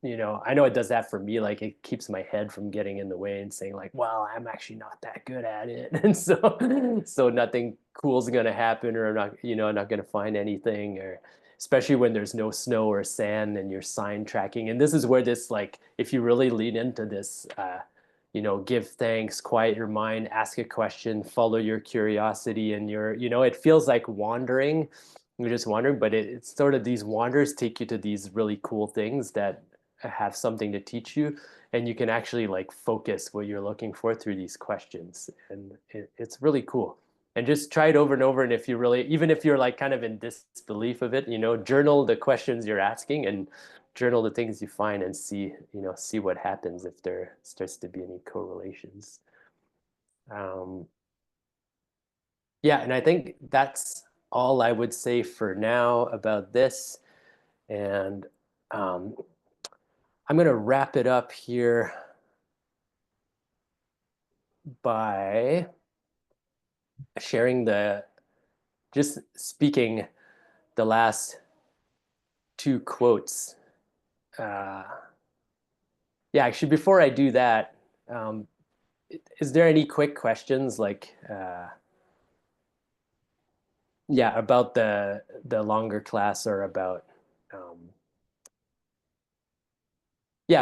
I know it does that for me. Like it keeps my head from getting in the way and saying like, well, I'm actually not that good at it. And so nothing cool is going to happen, or I'm not, not going to find anything, or especially when there's no snow or sand and you're sign tracking. And this is where this, like, if you really lean into this, give thanks, quiet your mind, ask a question, follow your curiosity, and it feels like wandering. You're just wandering, but it's sort of these wanders take you to these really cool things that have something to teach you, and you can actually like focus what you're looking for through these questions, and it's really cool. And just try it over and over. And if you really, even if you're like kind of in disbelief of it, journal the questions you're asking and journal the things you find, and see what happens if there starts to be any correlations. Yeah, and I think that's all I would say for now about this. And I'm going to wrap it up here by sharing just speaking the last 2 quotes. Yeah, actually, before I do that, is there any quick questions like, yeah, about the longer class, or about,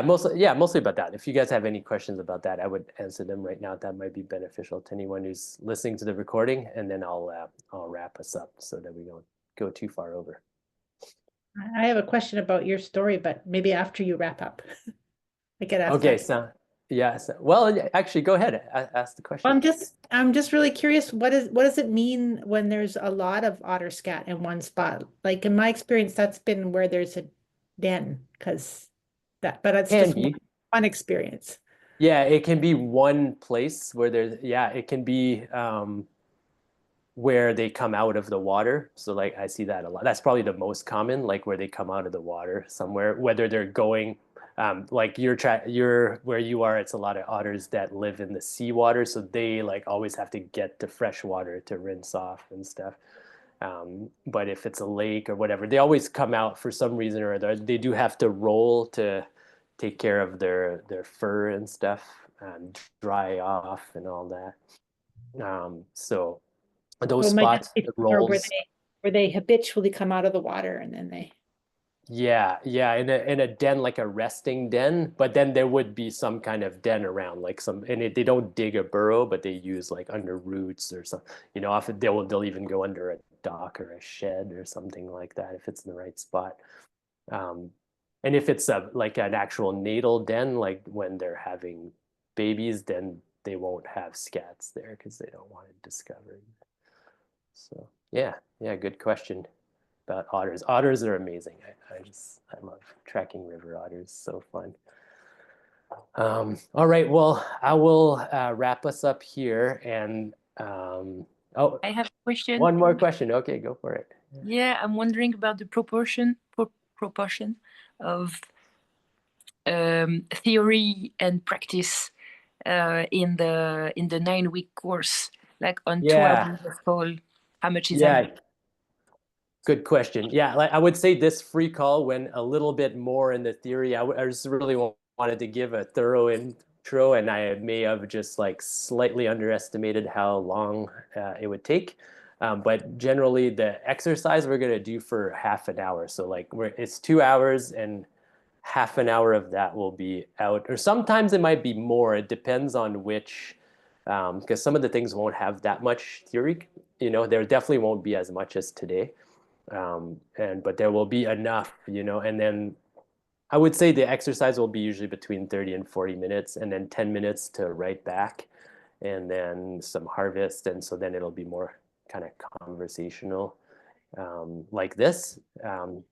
mostly about that. If you guys have any questions about that, I would answer them right now. That might be beneficial to anyone who's listening to the recording, and then I'll wrap us up so that we don't go too far over. I have a question about your story, but maybe after you wrap up. I get asked Okay, that. so yeah, well, actually, go ahead, ask the question. I'm just really curious, what does it mean when there's a lot of otter scat in one spot? Like in my experience, that's been where there's a den, but it's Can just be. one experience. Yeah, it can be one place where it can be where they come out of the water. So like I see that a lot. That's probably the most common, like where they come out of the water somewhere, whether they're going, like you're where you are, it's a lot of otters that live in the seawater. So they like always have to get to fresh water to rinse off and stuff. But if it's a lake or whatever, they always come out for some reason or other. They do have to roll to take care of their fur and stuff, dry off and all that. So those So it might spots, just be the somewhere rolls. where they habitually come out of the water and then they. Yeah, in a den, like a resting den, but then there would be some kind of den around, like they don't dig a burrow, but they use like under roots or something. Often they'll even go under a dock or a shed or something like that if it's in the right spot. And if it's like an actual natal den, like when they're having babies, then they won't have scats there because they don't want it discovered. So yeah, good question about otters. Otters are amazing. I love tracking river otters. So fun. All right, well, I will wrap us up here. And I have a question. one more question. Okay, go for it. Yeah, I'm wondering about the proportion of theory and practice in the 9-week course, like on 2 hours of call. How much is that? Good question. Yeah, like I would say this free call went a little bit more in the theory. I just really wanted to give a thorough intro, and I may have just like slightly underestimated how long it would take. But generally, the exercise we're gonna do for half an hour. So like it's 2 hours, and half an hour of that will be out, or sometimes it might be more. It depends on which, because some of the things won't have that much theory. There definitely won't be as much as today, but there will be enough. And then I would say the exercise will be usually between 30 and 40 minutes, and then 10 minutes to write back, and then some harvest. And so then it'll be more kind of conversational, like this,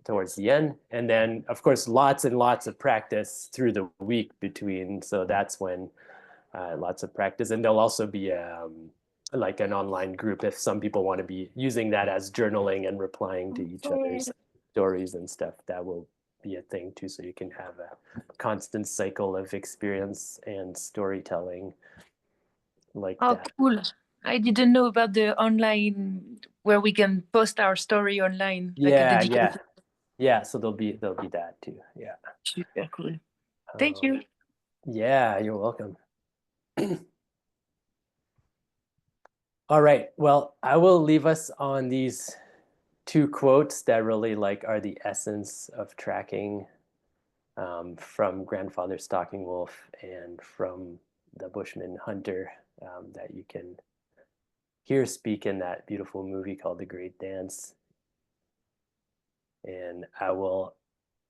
towards the end. And then, of course, lots and lots of practice through the week between. So that's when lots of practice. And there'll also be like an online group if some people want to be using that as journaling and replying to each other's stories and stuff. That will be a thing too, so you can have a constant cycle of experience and storytelling like Oh, that. cool. I didn't know about the online where we can post our story online, like a Yeah, dedicated. so there'll be that too. Yeah. Super cool. Thank you. Yeah, you're welcome. All right, well, I will leave us on these two quotes that really are the essence of tracking, from Grandfather Stalking Wolf and from the Bushman Hunter, that you can hear speak in that beautiful movie called The Great Dance. And I will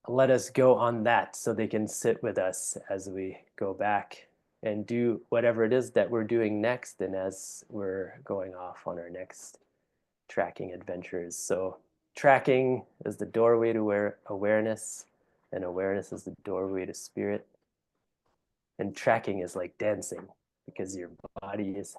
let us go on that so they can sit with us as we go back and do whatever it is that we're doing next, and as we're going off on our next tracking adventures. So tracking is the doorway to awareness, and awareness is the doorway to spirit. And tracking is like dancing, because your body is